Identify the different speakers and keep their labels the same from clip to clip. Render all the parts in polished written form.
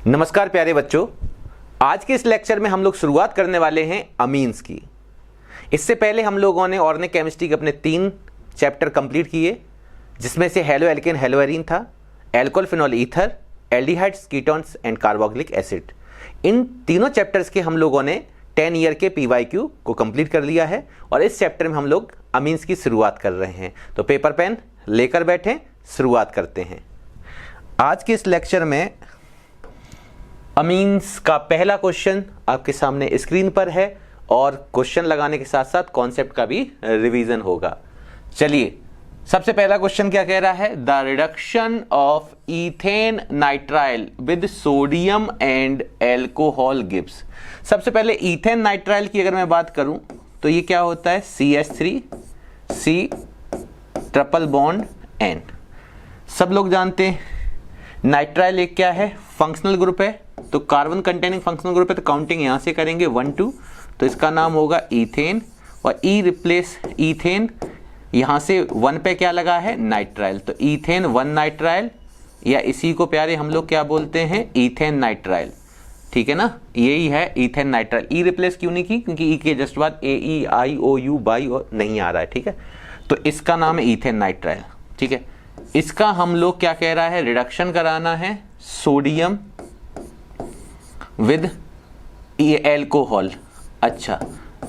Speaker 1: नमस्कार प्यारे बच्चों, आज के इस लेक्चर में हम लोग शुरुआत करने वाले हैं अमीन्स की। इससे पहले हम लोगों ने ऑर्गेनिक केमिस्ट्री के अपने 3 चैप्टर कंप्लीट किए, जिसमें से हेलो एल्केन हेलो एरीन था, alcohol phenol ether, aldehydes ketones and carboxylic acid. इन तीनों चैप्टर्स के हम लोगों ने 10 ईयर के PYQ को कंप्लीट कर लिया है और इस चैप्टर में हम लोग अमीन्स की शुरुआत कर रहे हैं। तो पेपर पेन लेकर बैठें, शुरुआत करते हैं। आज के इस लेक्चर में अमीन्स का पहला क्वेश्चन आपके सामने स्क्रीन पर है और क्वेश्चन लगाने के साथ साथ कॉन्सेप्ट का भी रिवीजन होगा। चलिए, सबसे पहला क्वेश्चन क्या कह रहा है? The reduction of ethane nitrile with sodium and alcohol gives. सबसे पहले इथेन नाइट्राइल की अगर मैं बात करूं तो ये क्या होता है? CH3C triple bond N। सब लोग जानते हैं नाइट्राइल एक क्या है? फंक्शनल ग्रुप है, तो कार्बन कंटेनिंग फंक्शनल ग्रुप है, तो काउंटिंग यहां से करेंगे 1 2, तो इसका नाम होगा इथेन और ई रिप्लेस इथेन, यहां से 1 पे क्या लगा है? नाइट्राइल, तो इथेन 1 नाइट्राइल, या इसी को प्यारे हम लोग क्या बोलते हैं? Ethane nitrile. ठीक है ना, यही है इथेन नाइट्राइल। ई रिप्लेस क्यों नहीं की? क्योंकि ई के जस्ट बाद AEIOU बाई और नहीं आ रहा है। ठीक है, तो इसका नाम है इथेन नाइट्राइल। ठीक है, इसका हम लोग क्या कह रहा है? रिडक्शन कराना है सोडियम विद एल्कोहल। अच्छा,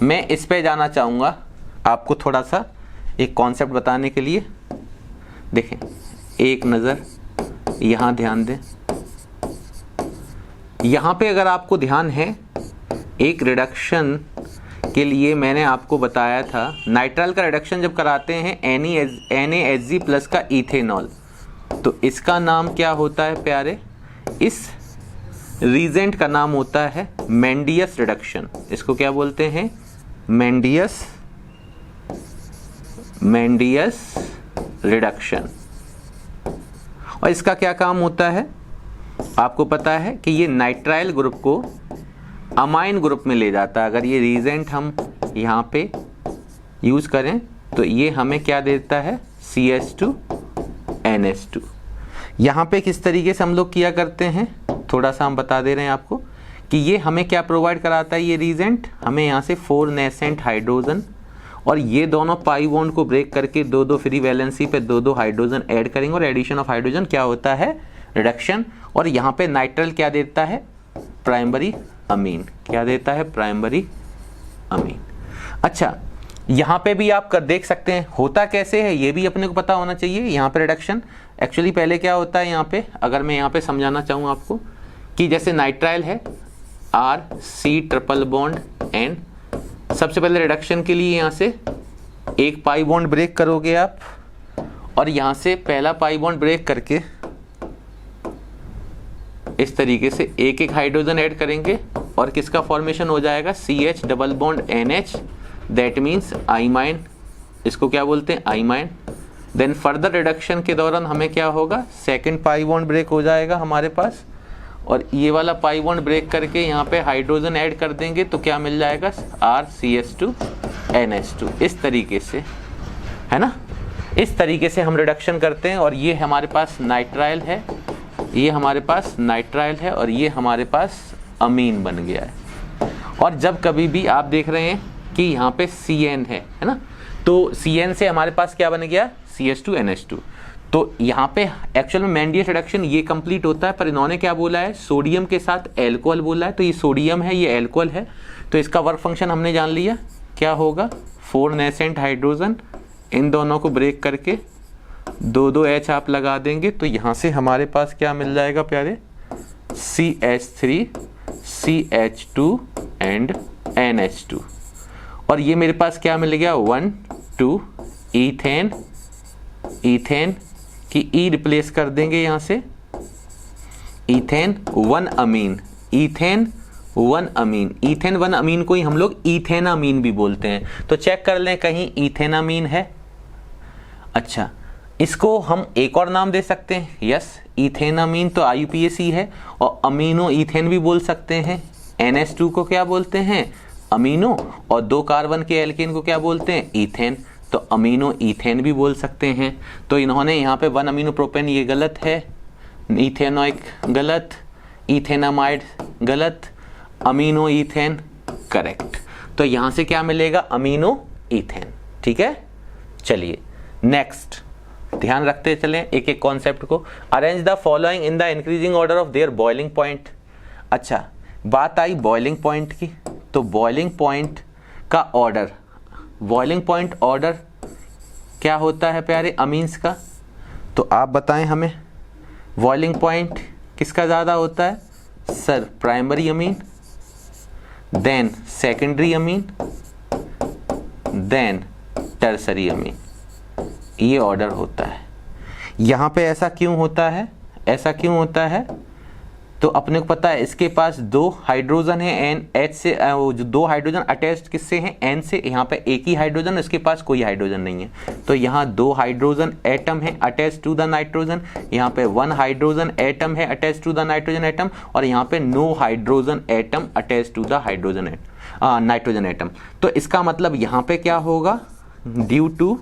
Speaker 1: मैं इस पे जाना चाहूंगा आपको थोड़ा सा एक कॉन्सेप्ट बताने के लिए। देखें, एक नज़र यहां ध्यान दें। यहां पे अगर आपको ध्यान है, एक रिडक्शन के लिए मैंने आपको बताया था, नाइट्राइल का रिडक्शन जब कराते हैं NaHG प्लस का इथेनॉल, तो इसका नाम क्या होता है प्यारे? इस रीजेंट का नाम होता है मेंडियस रिडक्शन। इसको क्या बोलते हैं? मेंडियस रिडक्शन। और इसका क्या काम होता है? आपको पता है कि ये नाइट्राइल ग्रुप को अमाइन ग्रुप में ले जाता है। अगर ये रीजेंट हम यहाँ पे यूज करें तो ये हमें क्या देता है? CH2NH2। यहाँ पे किस तरीके से हम लोग किया करते हैं, थोड़ा सा हम बता दे रहे हैं आपको कि ये हमें क्या प्रोवाइड कराता है? ये रीजेंट हमें यहाँ से 4 नेसेंट हाइड्रोजन और ये दोनों पाई बॉन्ड को ब्रेक करके 2-2 फ्री वैलेंसी पे 2-2 हाइड्रोजन ऐड करेंगे और एडिशन ऑफ हाइड्रोजन क्या होता है? रिडक्शन। और यहाँ पे नाइट्राइल क्या देता है? Primary amine. क्या देता है? Primary amine. अच्छा, यहाँ पे भी आप देख सकते हैं होता कैसे है, ये भी अपने को पता होना चाहिए। यहाँ पे रिडक्शन एक्चुअली पहले क्या होता है? यहाँ पे अगर मैं यहाँ पे समझाना चाहूँ आपको कि जैसे नाइट्राइल है RC ट्रिपल बॉन्ड N, सबसे पहले रिडक्शन के लिए यहाँ से एक पाई बॉन्ड ब्रेक करोगे आप और यहाँ से पहला पाई बॉन्ड ब्रेक करके इस तरीके से एक हाइड्रोजन ऐड करेंगे और किसका फॉर्मेशन हो जाएगा? CH double bond NH, that means imine. इसको क्या बोलते हैं? आइमाइन। देन फर्दर रिडक्शन के दौरान हमें क्या होगा? सेकंड पाई बॉन्ड ब्रेक हो जाएगा हमारे पास और ये वाला पाई बॉन्ड ब्रेक करके यहाँ पे हाइड्रोजन ऐड कर देंगे तो क्या मिल जाएगा? RCH2NH2। इस तरीके से, है ना, इस तरीके से हम रिडक्शन करते हैं और ये हमारे पास नाइट्राइल है, ये हमारे पास नाइट्राइल है और ये हमारे पास अमीन बन गया है। और जब कभी भी आप देख रहे हैं कि यहाँ पे CN है ना, तो CN से हमारे पास क्या बन गया? CH2NH2। तो यहाँ पे एक्चुअल में मेंडियस रिडक्शन ये कंप्लीट होता है, पर इन्होंने क्या बोला है? सोडियम के साथ एल्कोहल बोला है, तो ये सोडियम है, ये एल्कोहल है, तो इसका वर्क फंक्शन हमने जान लिया। क्या होगा? 4 नेसेंट हाइड्रोजन, इन दोनों को ब्रेक करके 2-2 H आप लगा देंगे तो यहाँ से हमारे पास क्या मिल जाएगा प्यारे? CH3 CH2 and NH2। और ये मेरे पास क्या मिल गया? 1 2 इथेन की E रिप्लेस कर देंगे यहाँ से, इथेन 1 अमीन, इथेन 1 अमीन को ही हम लोग इथेनामीन भी बोलते हैं। तो चेक कर लें कहीं इथेनामीन है। अच्छा, इसको हम एक और नाम दे सकते हैं। यस, इथेनामीन तो IUPAC है और अमीनो इथेन भी बोल सकते हैं। NH2 को क्या बोलते हैं? अमीनो। और 2 कार्बन के एल्केन को क्या बोलते हैं? इथेन। तो अमीनो इथेन भी बोल सकते हैं। तो इन्होंने यहाँ पे 1 अमीनो प्रोपेन, ये गलत है, इथेनोइक गलत, इथेनामाइड गलत, अमीनो ईथेन करेक्ट। तो यहां से क्या मिलेगा, अमीनो ईथेन। ठीक है, चलिए नेक्स्ट ध्यान रखते चलें एक एक कॉन्सेप्ट को। Arrange the following in the increasing order of there boiling point. अच्छा, बात आई बॉइलिंग पॉइंट की, तो बॉइलिंग पॉइंट का ऑर्डर, बॉइलिंग पॉइंट ऑर्डर क्या होता है प्यारे अमीन्स का, तो आप बताएं हमें बॉइलिंग पॉइंट किसका ज़्यादा होता है sir, primary amine, then secondary amine, then tertiary amine, ये ऑर्डर होता है। यहाँ पे ऐसा क्यों होता है, ऐसा क्यों होता है, तो अपने को पता है इसके पास दो हाइड्रोजन है एन एच से, जो दो हाइड्रोजन अटैच्ड किससे हैं, एन से, यहाँ पे एक ही हाइड्रोजन, इसके पास कोई हाइड्रोजन नहीं है, तो यहाँ दो हाइड्रोजन एटम है अटैच टू द नाइट्रोजन, यहाँ पे वन हाइड्रोजन एटम है attach to the nitrogen atom, और यहाँ पे no hydrogen atom attach to the hydrogen nitrogen atom. तो इसका मतलब यहाँ पे क्या होगा, due to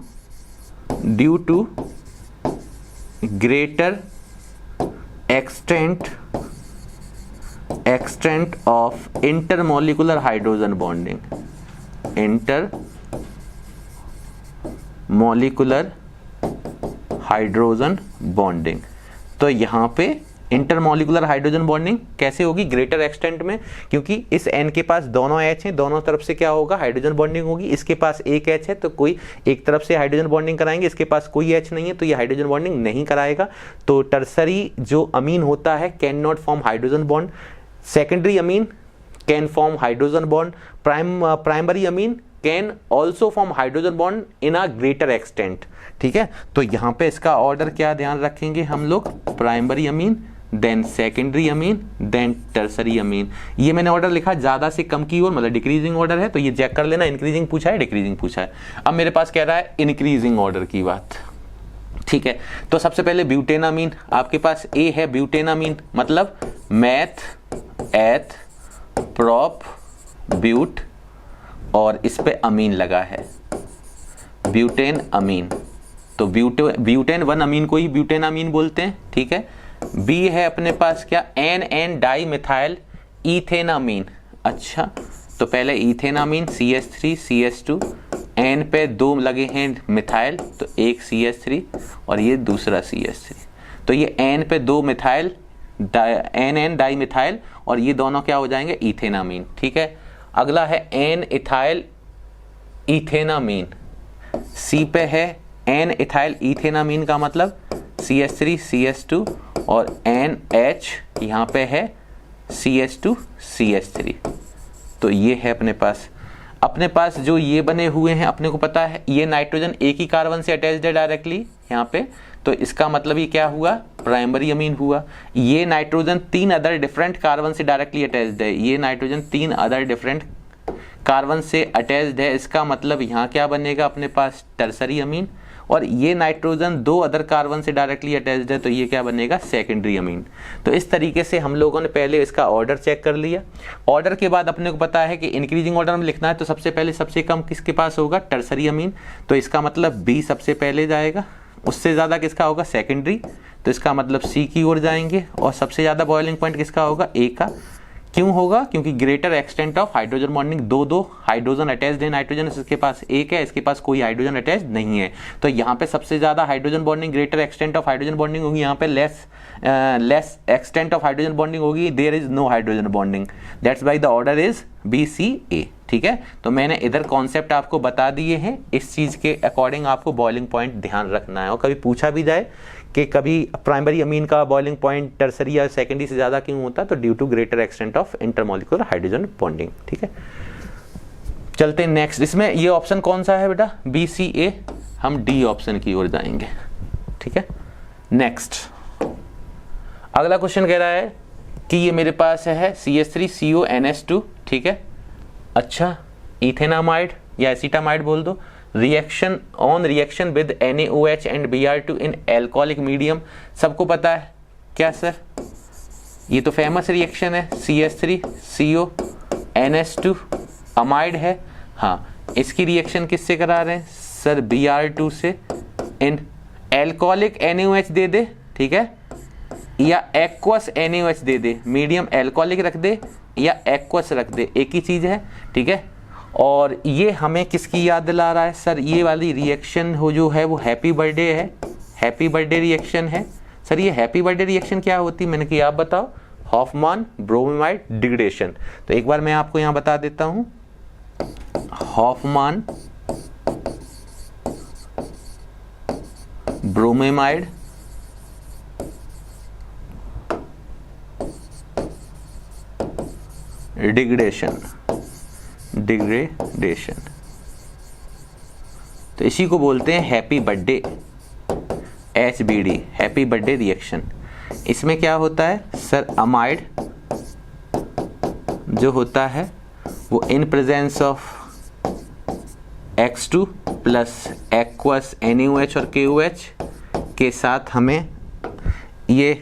Speaker 1: greater extent of intermolecular hydrogen bonding, intermolecular hydrogen bonding। तो यहाँ पे इंटरमोलिकुलर हाइड्रोजन बॉन्डिंग कैसे होगी, ग्रेटर एक्सटेंट में, क्योंकि इस N के पास दोनों H हैं, दोनों तरफ से क्या होगा, हाइड्रोजन बॉन्डिंग होगी। इसके पास एक H है तो कोई एक तरफ से हाइड्रोजन बॉन्डिंग कराएंगे, इसके पास कोई H नहीं है तो ये हाइड्रोजन बॉन्डिंग नहीं कराएगा। तो टर्सरी जो अमीन होता है can not form hydrogen bond, secondary amine can form hydrogen bond, primary amine can also form hydrogen bond in a greater extent. ठीक है, तो यहाँ पे इसका ऑर्डर क्या ध्यान रखेंगे हम लोग, primary amine, then secondary amine, then tertiary amine. ये मैंने ऑर्डर लिखा ज्यादा से कम की ओर, मतलब डिक्रीजिंग ऑर्डर है, तो ये चेक कर लेना, इंक्रीजिंग पूछा है डिक्रीजिंग पूछा है। अब मेरे पास कह रहा है इंक्रीजिंग ऑर्डर की बात। ठीक है, तो सबसे पहले ब्यूटेनामीन, आपके पास ए है ब्यूटेनामीन, मतलब मैथ एथ प्रॉप ब्यूट और इस पे अमीन लगा है, ब्यूटेन अमीन। तो ब्यूटेन वन अमीन को ही ब्यूटेनामीन बोलते हैं। ठीक है, बी है अपने पास क्या, एन डाई मिथाइल इथेनामीन। अच्छा, तो पहले इथेनामीन CH3 CH2, एन पे दो लगे हैं मिथाइल, तो एक CH3 और ये दूसरा CH3, तो ये एन पे दो मिथाइल एन डाई मिथाइल और ये दोनों क्या हो जाएंगे, इथेनामीन। ठीक है, अगला है एन इथाइल इथेनामीन, सी पे है एन इथाइल इथेनामीन का मतलब CH3 CH2 और NH यहाँ पे है CH2 CH3, तो ये है अपने पास जो ये बने हुए हैं, अपने को पता है ये नाइट्रोजन एक ही कार्बन से अटैच्ड है डायरेक्टली यहाँ पे, तो इसका मतलब ये क्या हुआ, प्राइमरी अमीन हुआ। ये नाइट्रोजन तीन अदर डिफरेंट कार्बन से डायरेक्टली अटैच्ड है, ये नाइट्रोजन तीन अदर डिफरेंट कार्बन से अटैच्ड है, इसका मतलब यहाँ क्या बनेगा अपने पास, टर्सरी अमीन। और ये नाइट्रोजन दो अदर कार्बन से डायरेक्टली अटैच्ड है, तो ये क्या बनेगा, सेकेंडरी अमीन। तो इस तरीके से हम लोगों ने पहले इसका ऑर्डर चेक कर लिया। ऑर्डर के बाद अपने को पता है कि इंक्रीजिंग ऑर्डर में लिखना है, तो सबसे पहले सबसे कम किसके पास होगा, टर्सरी अमीन, तो इसका मतलब बी सबसे पहले जाएगा, उससे ज़्यादा किसका होगा, सेकेंडरी, तो इसका मतलब सी की ओर जाएंगे। और सबसे ज़्यादा बॉइलिंग पॉइंट किसका होगा, ए का। क्यों होगा, क्योंकि greater extent of hydrogen bonding, दो हाइड्रोजन अटैच्ड है नाइट्रोजन, इसके पास एक है, इसके पास कोई हाइड्रोजन अटैच्ड नहीं है, तो यहाँ पे सबसे ज्यादा hydrogen bonding, greater extent of hydrogen bonding होगी, यहाँ पे less extent of hydrogen bonding होगी, there is no hydrogen bonding, that's why the order is BCA। ठीक है, तो मैंने इधर कॉन्सेप्ट आपको बता दिए हैं, इस चीज के अकॉर्डिंग आपको बॉइलिंग पॉइंट ध्यान रखना है। और कभी पूछा भी जाए कि कभी प्राइमरी अमीन का बॉइलिंग पॉइंट टर्सरी या सेकेंडरी से ज्यादा क्यों होता है, तो due to greater extent of intermolecular hydrogen bonding. ठीक है, चलते हैं नेक्स्ट। इसमें ये ऑप्शन कौन सा है बेटा, BCA, हम डी ऑप्शन की ओर जाएंगे। ठीक है, नेक्स्ट अगला क्वेश्चन कह रहा है कि ये मेरे पास है CH3CONS2। ठीक है, अच्छा, इथेनामाइड या एसिटामाइड बोल दो, reaction with NaOH and Br2 in alcoholic medium. सबको पता है क्या सर, ये तो फेमस रिएक्शन है, CH3CONS2 अमाइड है। हाँ, इसकी रिएक्शन किससे करा रहे हैं सर, Br2 से इन एल्कोहलिक NaOH दे दे। ठीक है, या एक्वस NaOH दे दे, मीडियम एल्कोहलिक रख दे या एक्वस रख दे, एक ही चीज़ है, ठीक है। और ये हमें किसकी याद दिला रहा है सर, ये वाली रिएक्शन हो जो है वो हैप्पी बर्थडे है, हैप्पी बर्थडे रिएक्शन है। सर ये हैप्पी बर्थडे रिएक्शन क्या होती है, मैंने कहा आप बताओ, हॉफमान ब्रोमाइड डिग्रेडेशन। तो एक बार मैं आपको यहाँ बता देता हूँ, हॉफमान ब्रोमाइड डिग्रेडेशन, तो इसी को बोलते हैं happy birthday, HBD, happy birthday reaction. इसमें क्या होता है सर, अमाइड जो होता है वो in presence of X2 plus aqueous NaOH और KOH के साथ हमें ये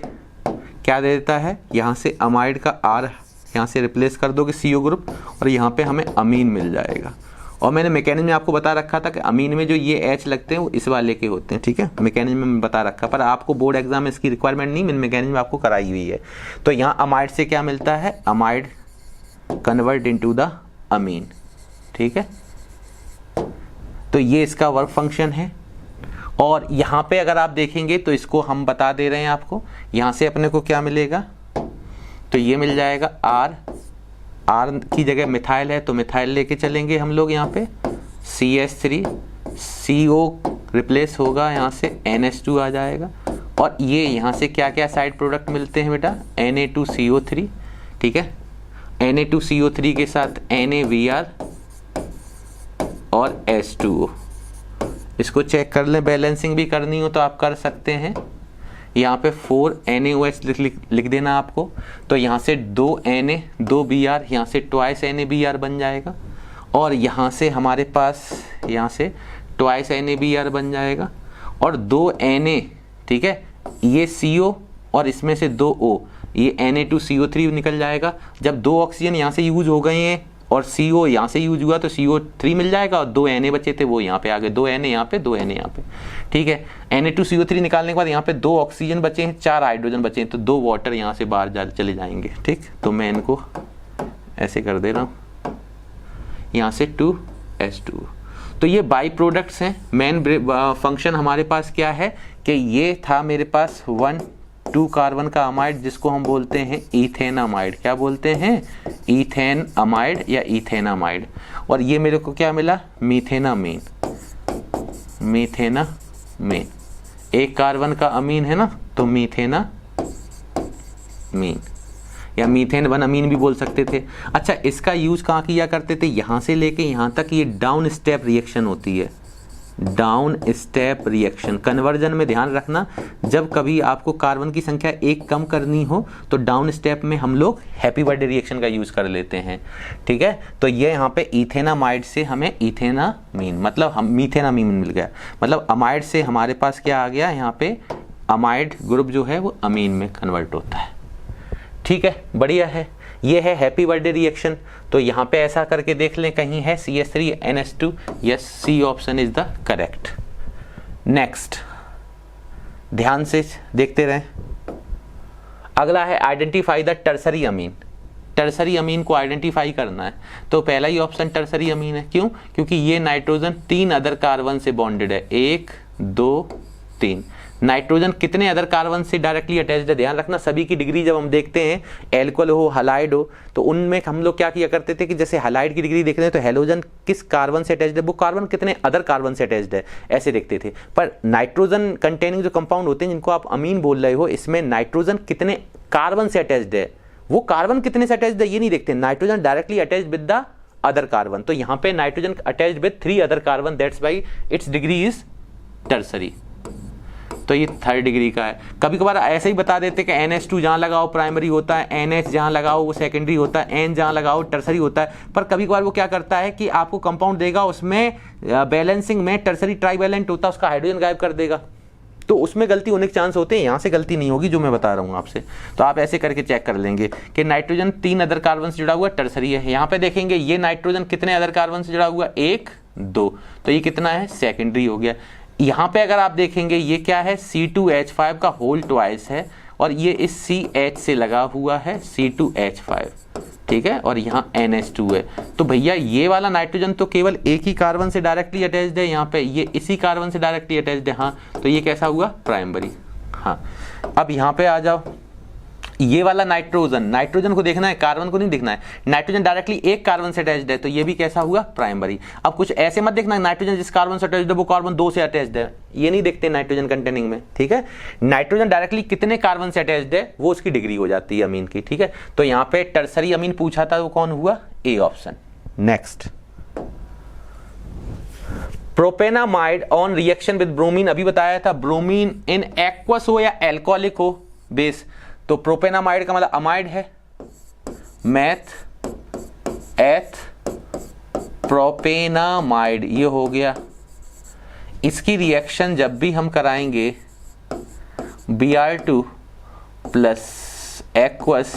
Speaker 1: क्या दे देता है, यहाँ से अमाइड का R यहाँ से रिप्लेस कर दोगे CO ग्रुप और यहाँ पे हमें अमीन मिल जाएगा। और मैंने मैकेनिज्म में आपको बता रखा था कि अमीन में जो ये H लगते हैं वो इस वाले के होते हैं, ठीक है, मैकेनिज्म में बता रखा, पर आपको बोर्ड एग्जाम में इसकी रिक्वायरमेंट नहीं, मैंने मैकेनिज्म आपको कराई हुई है। तो यहाँ अमाइड से क्या मिलता है, अमाइड कन्वर्ट इनटू द अमीन, ठीक है। तो ये इसका वर्क फंक्शन है। और यहाँ पे अगर आप देखेंगे तो इसको हम बता दे रहे हैं आपको, यहाँ से अपने को क्या मिलेगा, तो ये मिल जाएगा R की जगह मिथाइल है तो मिथाइल लेके चलेंगे हम लोग, यहाँ पे CH3 CO रिप्लेस होगा, यहाँ से NH2 आ जाएगा। और ये यहाँ से क्या क्या साइड प्रोडक्ट मिलते हैं बेटा, Na2CO3, ठीक है, Na2CO3 के साथ NaVr और H2O। इसको चेक कर लें, बैलेंसिंग भी करनी हो तो आप कर सकते हैं। यहाँ पे 4 NaOH लिख देना आपको, तो यहाँ से 2 Na 2 Br, यहाँ से ट्वाइस NaBr बन जाएगा। और यहाँ से हमारे पास यहाँ से ट्वाइस NaBr बन जाएगा और 2 Na, ठीक है, ये CO और इसमें से 2 O, ये Na2CO3 निकल जाएगा। जब 2 ऑक्सीजन यहाँ से यूज हो गए हैं और CO यहाँ से यूज हुआ तो CO3 मिल जाएगा और 2 Na बचे थे वो यहाँ पे आ गए, 2 Na यहाँ पे 2 Na यहाँ पे, ठीक है। Na2CO3 निकालने के बाद यहाँ पे 2 ऑक्सीजन बचे हैं, 4 हाइड्रोजन बचे हैं, तो 2 वाटर यहाँ से बाहर चले जाएंगे, ठीक। तो मैं इनको ऐसे कर दे रहा हूँ, यहाँ से 2H2। तो ये बाई प्रोडक्ट्स हैं। मेन फंक्शन हमारे पास क्या है कि ये था मेरे पास 1,2 कार्बन का अमाइड जिसको हम बोलते हैं इथेनामाइड। क्या बोलते हैं, इथेनामाइड या इथेनामाइड। और ये मेरे को क्या मिला, मीथेनामीन, मीथेनामीन, एक कार्बन का अमीन है ना, तो मीथेनामीन या मीथेन 1 अमीन भी बोल सकते थे। अच्छा, इसका यूज कहाँ किया करते थे, यहाँ से लेके यहाँ तक ये डाउन स्टेप रिएक्शन होती है, डाउन स्टेप रिएक्शन। कन्वर्जन में ध्यान रखना, जब कभी आपको कार्बन की संख्या 1 कम करनी हो तो डाउन स्टेप में हम लोग हैप्पी बर्थडे रिएक्शन का यूज कर लेते हैं, ठीक है। तो ये यहाँ पे इथेनामाइड से हमें इथेनामीन, मतलब हम मीथेनामीन मिल गया, मतलब अमाइड से हमारे पास क्या आ गया, यहाँ पे अमाइड ग्रुप जो है वो अमीन में कन्वर्ट होता है, ठीक है, बढ़िया है। ये है हैप्पी बर्थडे रिएक्शन। तो यहाँ पे ऐसा करके देख लें, कहीं है CH3NH2, yes, C option is the correct. Next, ध्यान से देखते रहें। अगला है identify the tertiary amine. Tertiary amine को आइडेंटिफाई करना है, तो पहला ही ऑप्शन टर्सरी अमीन है। क्यों, क्योंकि ये नाइट्रोजन 3 अदर कार्बन से बॉन्डेड है, 1 2 3। नाइट्रोजन कितने अदर कार्बन से डायरेक्टली अटैच्ड है, ध्यान रखना। सभी की डिग्री जब हम देखते हैं, एल्कोहल हो हलाइड हो, तो उनमें हम लोग क्या किया करते थे कि जैसे हलाइड की डिग्री देखते हैं तो हेलोजन किस कार्बन से अटैच्ड है, वो कार्बन कितने अदर कार्बन से अटैच्ड है, ऐसे देखते थे। पर नाइट्रोजन कंटेनिंग जो कंपाउंड होते हैं जिनको आप अमीन बोल रहे हो, इसमें नाइट्रोजन कितने कार्बन से अटैच्ड है, वो कार्बन कितने से अटैच्ड है ये नहीं देखते, nitrogen directly attached with the other carbon. तो यहाँ पे nitrogen attached with 3 other carbon, that's why it's degree is tertiary. तो ये 3rd डिग्री का है। कभी कभार ऐसे ही बता देते कि NH2 जहाँ लगाओ प्राइमरी होता है, NH जहाँ लगाओ वो सेकेंडरी होता है, N जहाँ लगाओ टर्सरी होता है। पर कभी कभार वो क्या करता है कि आपको कंपाउंड देगा, उसमें बैलेंसिंग में टर्सरी ट्राइवेलेंट होता है, उसका हाइड्रोजन गायब कर देगा, तो उसमें गलती होने के चांस होते हैं। यहाँ से गलती नहीं होगी जो मैं बता रहा हूँ आपसे। तो आप ऐसे करके चेक कर लेंगे कि नाइट्रोजन 3 अदर कार्बन से जुड़ा हुआ टर्सरी है। यहाँ पे देखेंगे ये नाइट्रोजन कितने अदर कार्बन से जुड़ा हुआ, 1 2, तो ये कितना है, सेकेंडरी हो गया। यहाँ पे अगर आप देखेंगे ये क्या है, C2H5 का होल ट्वाइस है और ये इस CH से लगा हुआ है C2H5, ठीक है, और यहाँ NH2 है। तो भैया ये वाला नाइट्रोजन तो केवल एक ही कार्बन से डायरेक्टली अटैच्ड है, यहाँ पे ये इसी कार्बन से डायरेक्टली अटैच्ड है। हाँ, तो ये कैसा हुआ? प्राइमरी। हाँ, अब यहाँ पे आ जाओ, ये वाला नाइट्रोजन को देखना है, कार्बन को नहीं देखना है। नाइट्रोजन डायरेक्टली एक कार्बन से अटैच्ड है, तो ये भी कैसा हुआ? प्राइमरी। अब कुछ ऐसे मत देखना नाइट्रोजन जिस कार्बन से अटैच्ड है वो कार्बन 2 से अटैच्ड है, ये नहीं देखते नाइट्रोजन कंटेनिंग में, ठीक है। नाइट्रोजन डायरेक्टली कितने कार्बन से अटैच्ड है वो उसकी डिग्री हो जाती है अमीन की, ठीक है। तो यहाँ पे टर्सरी अमीन पूछा था, वो कौन हुआ? A option. Next, propanamide on reaction with bromine, अभी बताया था ब्रोमीन इन एक्वस हो या एल्कोहलिक हो बेस, तो प्रोपेनामाइड का मतलब अमाइड है, मैथ एथ प्रोपेनामाइड ये हो गया। इसकी रिएक्शन जब भी हम कराएंगे Br2 प्लस एक्वस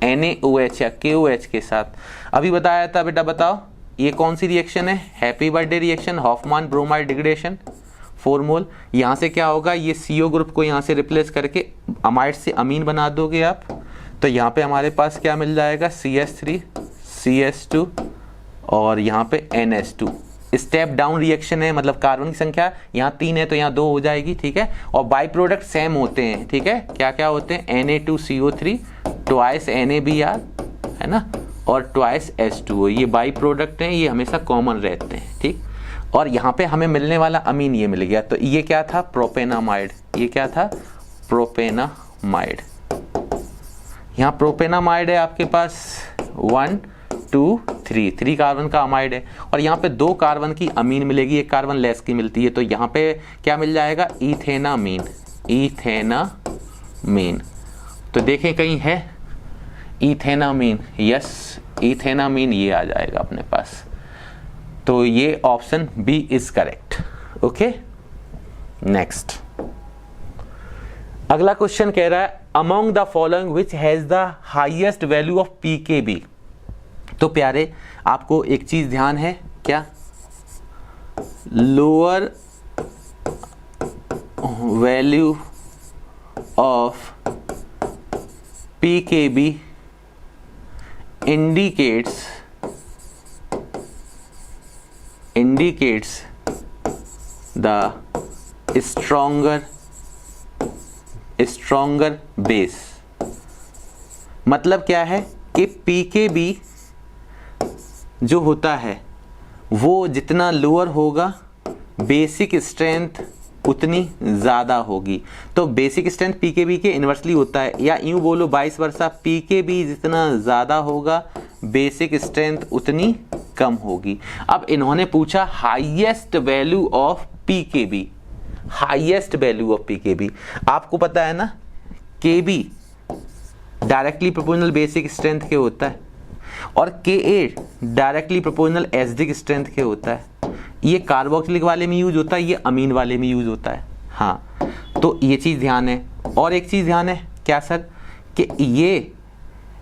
Speaker 1: NaOH या KOH के साथ, अभी बताया था बेटा, बताओ ये कौन सी रिएक्शन है? Happy birthday reaction, Hofmann bromide degradation, 4 mole. यहाँ से क्या होगा? ये CO ग्रुप को यहाँ से रिप्लेस करके अमाइड से अमीन बना दोगे आप, तो यहाँ पे हमारे पास क्या मिल जाएगा? CH3 CH2 और यहाँ पे NH2। स्टेप डाउन रिएक्शन है, मतलब कार्बन की संख्या यहाँ 3 है तो यहाँ 2 हो जाएगी, ठीक है। और बाई प्रोडक्ट सेम होते हैं, ठीक है। क्या क्या होते हैं? Na2CO3 ट्वाइस NaBr, है ना, और ट्वाइस H2O, ये बाई प्रोडक्ट हैं, ये हमेशा कॉमन रहते हैं, ठीक। और यहाँ पे हमें मिलने वाला अमीन ये मिल गया, तो ये क्या था? प्रोपेनामाइड। ये क्या था? प्रोपेनामाइड। यहाँ प्रोपेनामाइड है आपके पास 1 2 3 कार्बन का अमाइड है, और यहाँ पे 2 कार्बन की अमीन मिलेगी, एक कार्बन लेस की मिलती है, तो यहाँ पे क्या मिल जाएगा? इथेनामीन। इथेनामीन, तो देखें कहीं है इथेनामीन? यस, इथेनामीन ये आ जाएगा अपने पास, तो ये option B is correct. Okay, next अगला क्वेश्चन कह रहा है among the following which has the highest value of pKb। तो प्यारे आपको एक चीज ध्यान है क्या? Lower value of pKb indicates the stronger base। मतलब क्या है कि pKb जो होता है वो जितना लोअर होगा बेसिक स्ट्रेंथ उतनी ज़्यादा होगी। तो बेसिक स्ट्रेंथ pKb के इन्वर्सली होता है, या यूं बोलो वाइस वर्सा, pKb जितना ज़्यादा होगा बेसिक स्ट्रेंथ उतनी कम होगी। अब इन्होंने पूछा highest value of pKb। Highest value of pKb आपको पता है ना, Kb directly proportional basic strength के होता है, और Ka directly proportional acidic strength के होता है। ये कार्बोक्सिलिक वाले में यूज होता है, ये अमीन वाले में यूज होता है। हाँ, तो ये चीज़ ध्यान है। और एक चीज़ ध्यान है क्या सर, कि ये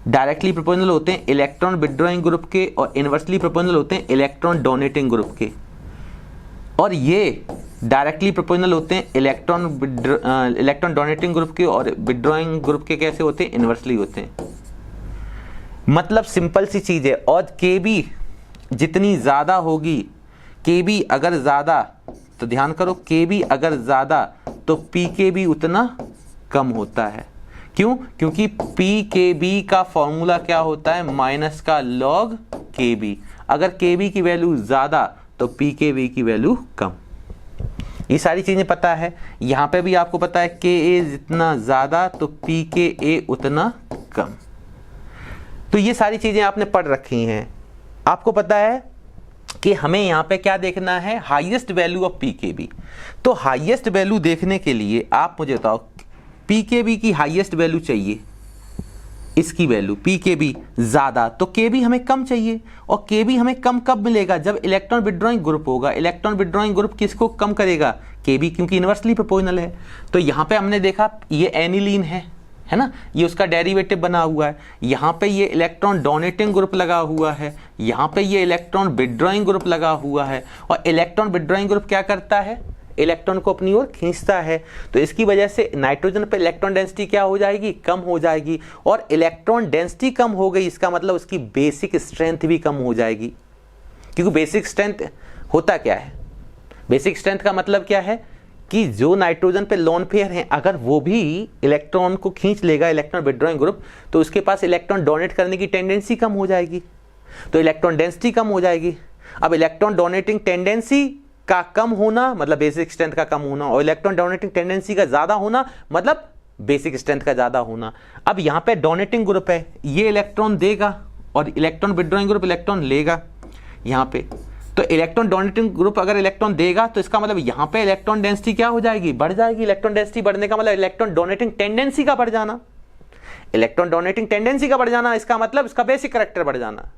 Speaker 1: डायरेक्टली प्रोपोर्शनल होते हैं इलेक्ट्रॉन विड्रॉइंग ग्रुप के, और इनवर्सली प्रोपोर्शनल होते हैं इलेक्ट्रॉन डोनेटिंग ग्रुप के। और ये डायरेक्टली प्रोपोर्शनल होते हैं इलेक्ट्रॉन डोनेटिंग ग्रुप के, और विड्रॉइंग ग्रुप के कैसे होते हैं? इनवर्सली होते हैं। मतलब सिंपल सी चीज़ है। और Kb जितनी ज़्यादा होगी, Kb अगर ज़्यादा, तो ध्यान करो, Kb अगर ज़्यादा तो pKb उतना कम होता है। क्यों? क्योंकि pKb का फॉर्मूला क्या होता है? माइनस का log Kb। अगर Kb की वैल्यू ज़्यादा तो pKb की वैल्यू कम। ये सारी चीज़ें पता है। यहाँ पे भी आपको पता है Ka जितना ज़्यादा तो pKa उतना कम। तो ये सारी चीज़ें आपने पढ़ रखी हैं। आपको पता है कि हमें यहाँ पे क्या देखना है? Highest value of pKb। तो हाईएस्ट वैल्यू देखने के लिए आप मुझे बताओ, pKb की हाईएस्ट वैल्यू चाहिए, इसकी वैल्यू pKb ज़्यादा, तो Kb हमें कम चाहिए। और Kb हमें कम कब मिलेगा? जब इलेक्ट्रॉन विड्रॉइंग ग्रुप होगा। इलेक्ट्रॉन विड्रॉइंग ग्रुप किसको कम करेगा? Kb, क्योंकि इनवर्सली प्रोपोर्शनल है। तो यहाँ पे हमने देखा ये एनिलीन है ना, ये उसका डेरिवेटिव बना हुआ है। यहाँ पे ये इलेक्ट्रॉन डोनेटिंग ग्रुप लगा हुआ है, यहाँ पे ये इलेक्ट्रॉन विड्रॉइंग ग्रुप लगा हुआ है। और इलेक्ट्रॉन विड्रॉइंग ग्रुप क्या करता है? इलेक्ट्रॉन को अपनी ओर खींचता है। तो इसकी वजह से नाइट्रोजन पे इलेक्ट्रॉन डेंसिटी क्या हो जाएगी, कम हो जाएगी। और इलेक्ट्रॉन डेंसिटी कम हो गई, इसका मतलब उसकी बेसिक स्ट्रेंथ भी कम हो जाएगी। क्योंकि बेसिक स्ट्रेंथ होता क्या है, बेसिक स्ट्रेंथ का मतलब क्या है कि जो नाइट्रोजन पे लोन पेयर हैं अगर वो भी इलेक्ट्रॉन को खींच लेगा, इलेक्ट्रॉन विड्रॉइंग ग्रुप, तो उसके पास इलेक्ट्रॉन डोनेट करने की टेंडेंसी कम हो जाएगी, तो इलेक्ट्रॉन डेंसिटी कम हो जाएगी। अब इलेक्ट्रॉन डोनेटिंग टेंडेंसी का कम होना मतलब बेसिक स्ट्रेंथ का कम होना, और इलेक्ट्रॉन डोनेटिंग टेंडेंसी का ज्यादा होना मतलब बेसिक स्ट्रेंथ का ज्यादा होना। अब यहां पे डोनेटिंग ग्रुप है, ये इलेक्ट्रॉन देगा और इलेक्ट्रॉन विड्रॉइंग ग्रुप इलेक्ट्रॉन लेगा यहां पे। तो इलेक्ट्रॉन डोनेटिंग ग्रुप अगर इलेक्ट्रॉन देगा तो इसका मतलब यहां पे इलेक्ट्रॉन डेंसिटी क्या हो जाएगी, बढ़ जाएगी। इलेक्ट्रॉन डेंसिटी बढ़ने का मतलब इलेक्ट्रॉन डोनेटिंग टेंडेंसी का बढ़ जाना, इलेक्ट्रॉन डोनेटिंग टेंडेंसी का बढ़ जाना, इसका मतलब इसका बेसिक कैरेक्टर बढ़ जाना।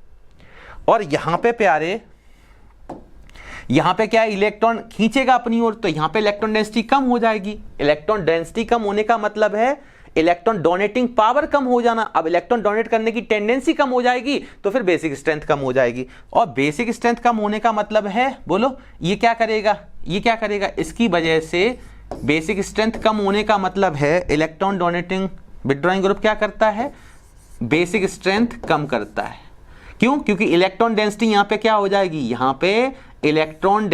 Speaker 1: और यहां पे प्यारे, यहां पे क्या है, इलेक्ट्रॉन खींचेगा अपनी ओर, तो यहां पे इलेक्ट्रॉन डेंसिटी कम हो जाएगी। इलेक्ट्रॉन डेंसिटी कम होने का मतलब है इलेक्ट्रॉन डोनेटिंग पावर कम हो जाना। अब इलेक्ट्रॉन डोनेट करने की टेंडेंसी कम हो जाएगी तो फिर बेसिक स्ट्रेंथ कम हो जाएगी। और बेसिक स्ट्रेंथ कम होने का मतलब है, बोलो ये क्या करेगा, ये क्या करेगा, इसकी वजह से बेसिक स्ट्रेंथ कम होने का मतलब है इलेक्ट्रॉन डोनेटिंग विड्रॉइंग ग्रुप क्या करता है, बेसिक स्ट्रेंथ कम करता है। क्यों, क्योंकि इलेक्ट्रॉन डेंसिटी यहां पे क्या हो जाएगी, यहां पे इलेक्ट्रॉन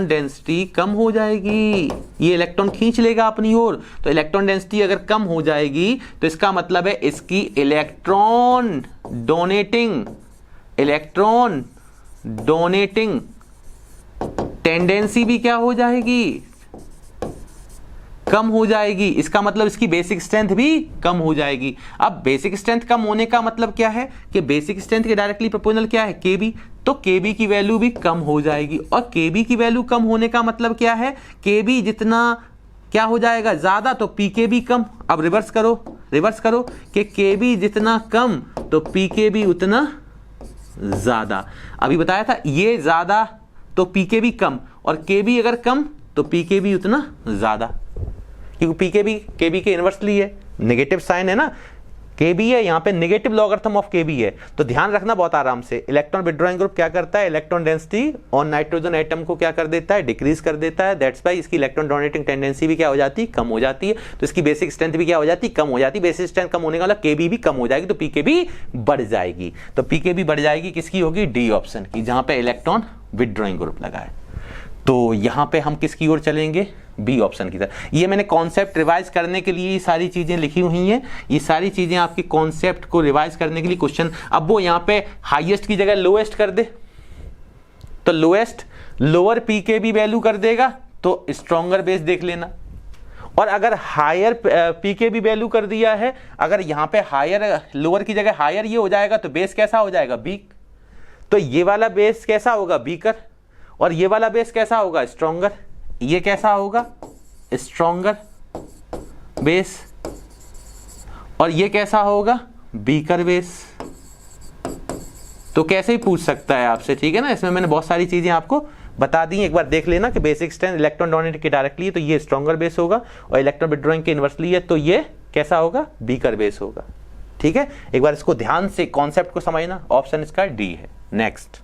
Speaker 1: डेंसिटी कम हो जाएगी। ये इलेक्ट्रॉन खींच लेगा अपनी ओर, तो इलेक्ट्रॉन डेंसिटी अगर कम हो जाएगी तो इसका मतलब है इसकी इलेक्ट्रॉन डोनेटिंग टेंडेंसी भी क्या हो जाएगी, कम हो जाएगी। इसका मतलब इसकी बेसिक स्ट्रेंथ भी कम हो जाएगी। अब बेसिक स्ट्रेंथ कम होने का मतलब क्या है कि बेसिक स्ट्रेंथ के डायरेक्टली प्रोपोर्शनल क्या है, केबी, तो केबी की वैल्यू भी कम हो जाएगी। और केबी की वैल्यू कम होने का मतलब क्या है, केबी जितना क्या हो जाएगा ज्यादा तो पीकेबी कम। अब रिवर्स करो कि केबी जितना कम तो पीकेबी उतना ज्यादा। अभी बताया था ये ज्यादा तो पीकेबी कम, और केबी अगर कम तो पीकेबी उतना ज्यादा, क्योंकि पीकेबी केबी के इनवर्सली है, नेगेटिव साइन है ना, केबी है यहाँ पे, नेगेटिव लॉगरिथम ऑफ केबी है। तो ध्यान रखना बहुत आराम से, इलेक्ट्रॉन विड्रॉइंग ग्रुप क्या करता है, electron density on nitrogen atom को क्या कर देता है, डिक्रीज कर देता है। दैट्स वाई इसकी इलेक्ट्रॉन डोनेटिंग टेंडेंसी भी क्या हो जाती है, कम हो जाती है। तो इसकी बेसिक स्ट्रेंथ भी क्या हो जाती है, कम हो जाती है। बेसिक स्ट्रेंथ कम होने का मतलब केबी भी कम हो जाएगी, तो पीकेबी बढ़ जाएगी। तो पीकेबी बढ़ जाएगी किसकी होगी, डी ऑप्शन की, जहां पे इलेक्ट्रॉन विड्रॉइंग ग्रुप लगा है। तो यहां पे हम किसकी ओर चलेंगे, बी ऑप्शन की तरफ। ये मैंने कॉन्सेप्ट रिवाइज करने के लिए ये सारी चीजें लिखी हुई हैं, ये सारी चीजें आपकी कॉन्सेप्ट को रिवाइज करने के लिए क्वेश्चन। अब वो यहां पे हाईएस्ट की जगह लोएस्ट कर दे तो लोएस्ट लोअर पीकेबी वैल्यू कर देगा तो स्ट्रॉन्गर बेस देख लेना। और अगर हायर पीकेबी वैल्यू कर दिया है, अगर यहां पे हायर लोअर की जगह हायर ये हो जाएगा तो बेस कैसा हो जाएगा, वीक। तो ये वाला बेस कैसा होगा, वीकर, और ये वाला बेस कैसा होगा, स्ट्रॉन्गर। ये कैसा होगा, स्ट्रॉन्गर बेस, और ये कैसा होगा, वीकर बेस। तो कैसे ही पूछ सकता है आपसे, ठीक है ना। इसमें मैंने बहुत सारी चीजें आपको बता दी, एक बार देख लेना कि बेसिक स्ट्रेंथ इलेक्ट्रॉन डोनेटिंग के डायरेक्टली है तो ये स्ट्रॉन्गर बेस होगा, और इलेक्ट्रॉन विड्रॉइंग के इनवर्सली है तो ये कैसा होगा, वीकर बेस होगा। ठीक है, एक बार इसको ध्यान से कॉन्सेप्ट को समझना। ऑप्शन इसका डी है। नेक्स्ट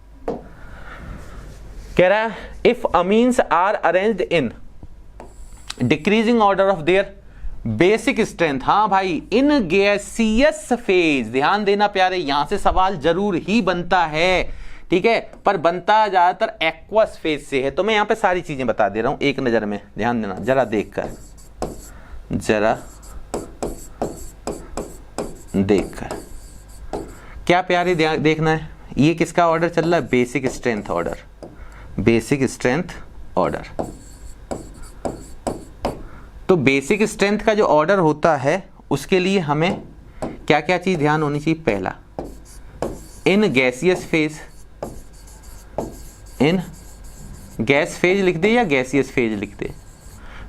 Speaker 1: कह रहा है, if amines are arranged in decreasing order of their basic strength. हाँ भाई, इन गैसियस फेज, ध्यान देना प्यारे, यहां से सवाल जरूर ही बनता है, ठीक है, पर बनता ज्यादातर एक्वस फेज से है। तो मैं यहां पे सारी चीजें बता दे रहा हूं एक नजर में, ध्यान देना, जरा देखकर क्या प्यारे देखना है। ये किसका ऑर्डर चल रहा है, basic strength order, basic strength order. तो बेसिक स्ट्रेंथ का जो ऑर्डर होता है उसके लिए हमें क्या क्या चीज ध्यान होनी चाहिए। पहला, in gaseous phase, in gas phase लिख दे या गैसियस फेज लिख दे।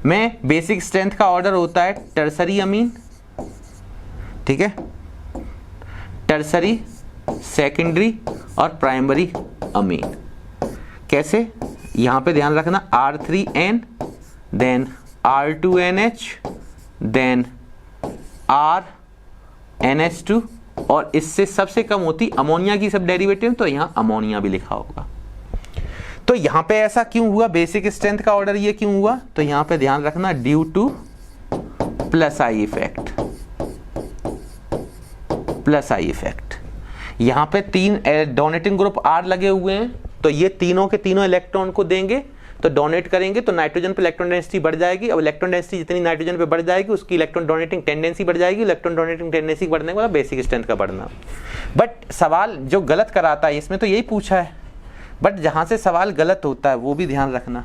Speaker 1: में बेसिक स्ट्रेंथ का ऑर्डर होता है टर्सरी अमीन, ठीक है, टर्सरी, सेकेंडरी और प्राइमरी अमीन। कैसे, यहां पे ध्यान रखना, R3N, then R2NH, then RNH2, और इससे सबसे कम होती अमोनिया की सब डेरिवेटिव, तो यहां अमोनिया भी लिखा होगा। तो यहां पे ऐसा क्यों हुआ, बेसिक स्ट्रेंथ का ऑर्डर ये क्यों हुआ, तो यहां पे ध्यान रखना due two plus I effect, plus I effect. यहां पे 3 डोनेटिंग ग्रुप R लगे हुए हैं, तो ये तीनों के तीनों इलेक्ट्रॉन को देंगे, तो डोनेट करेंगे तो नाइट्रोजन पे इलेक्ट्रॉन डेंसिटी बढ़ जाएगी। अब इलेक्ट्रॉन डेंसिटी जितनी नाइट्रोजन पे बढ़ जाएगी उसकी इलेक्ट्रॉन डोनेटिंग टेंडेंसी बढ़ जाएगी। इलेक्ट्रॉन डोनेटिंग टेंडेंसी बढ़ने वाला बेसिक स्ट्रेंथ का बढ़ना। बट सवाल जो गलत कराता है इसमें तो यही पूछा है, बट जहां से सवाल गलत होता है वो भी ध्यान रखना।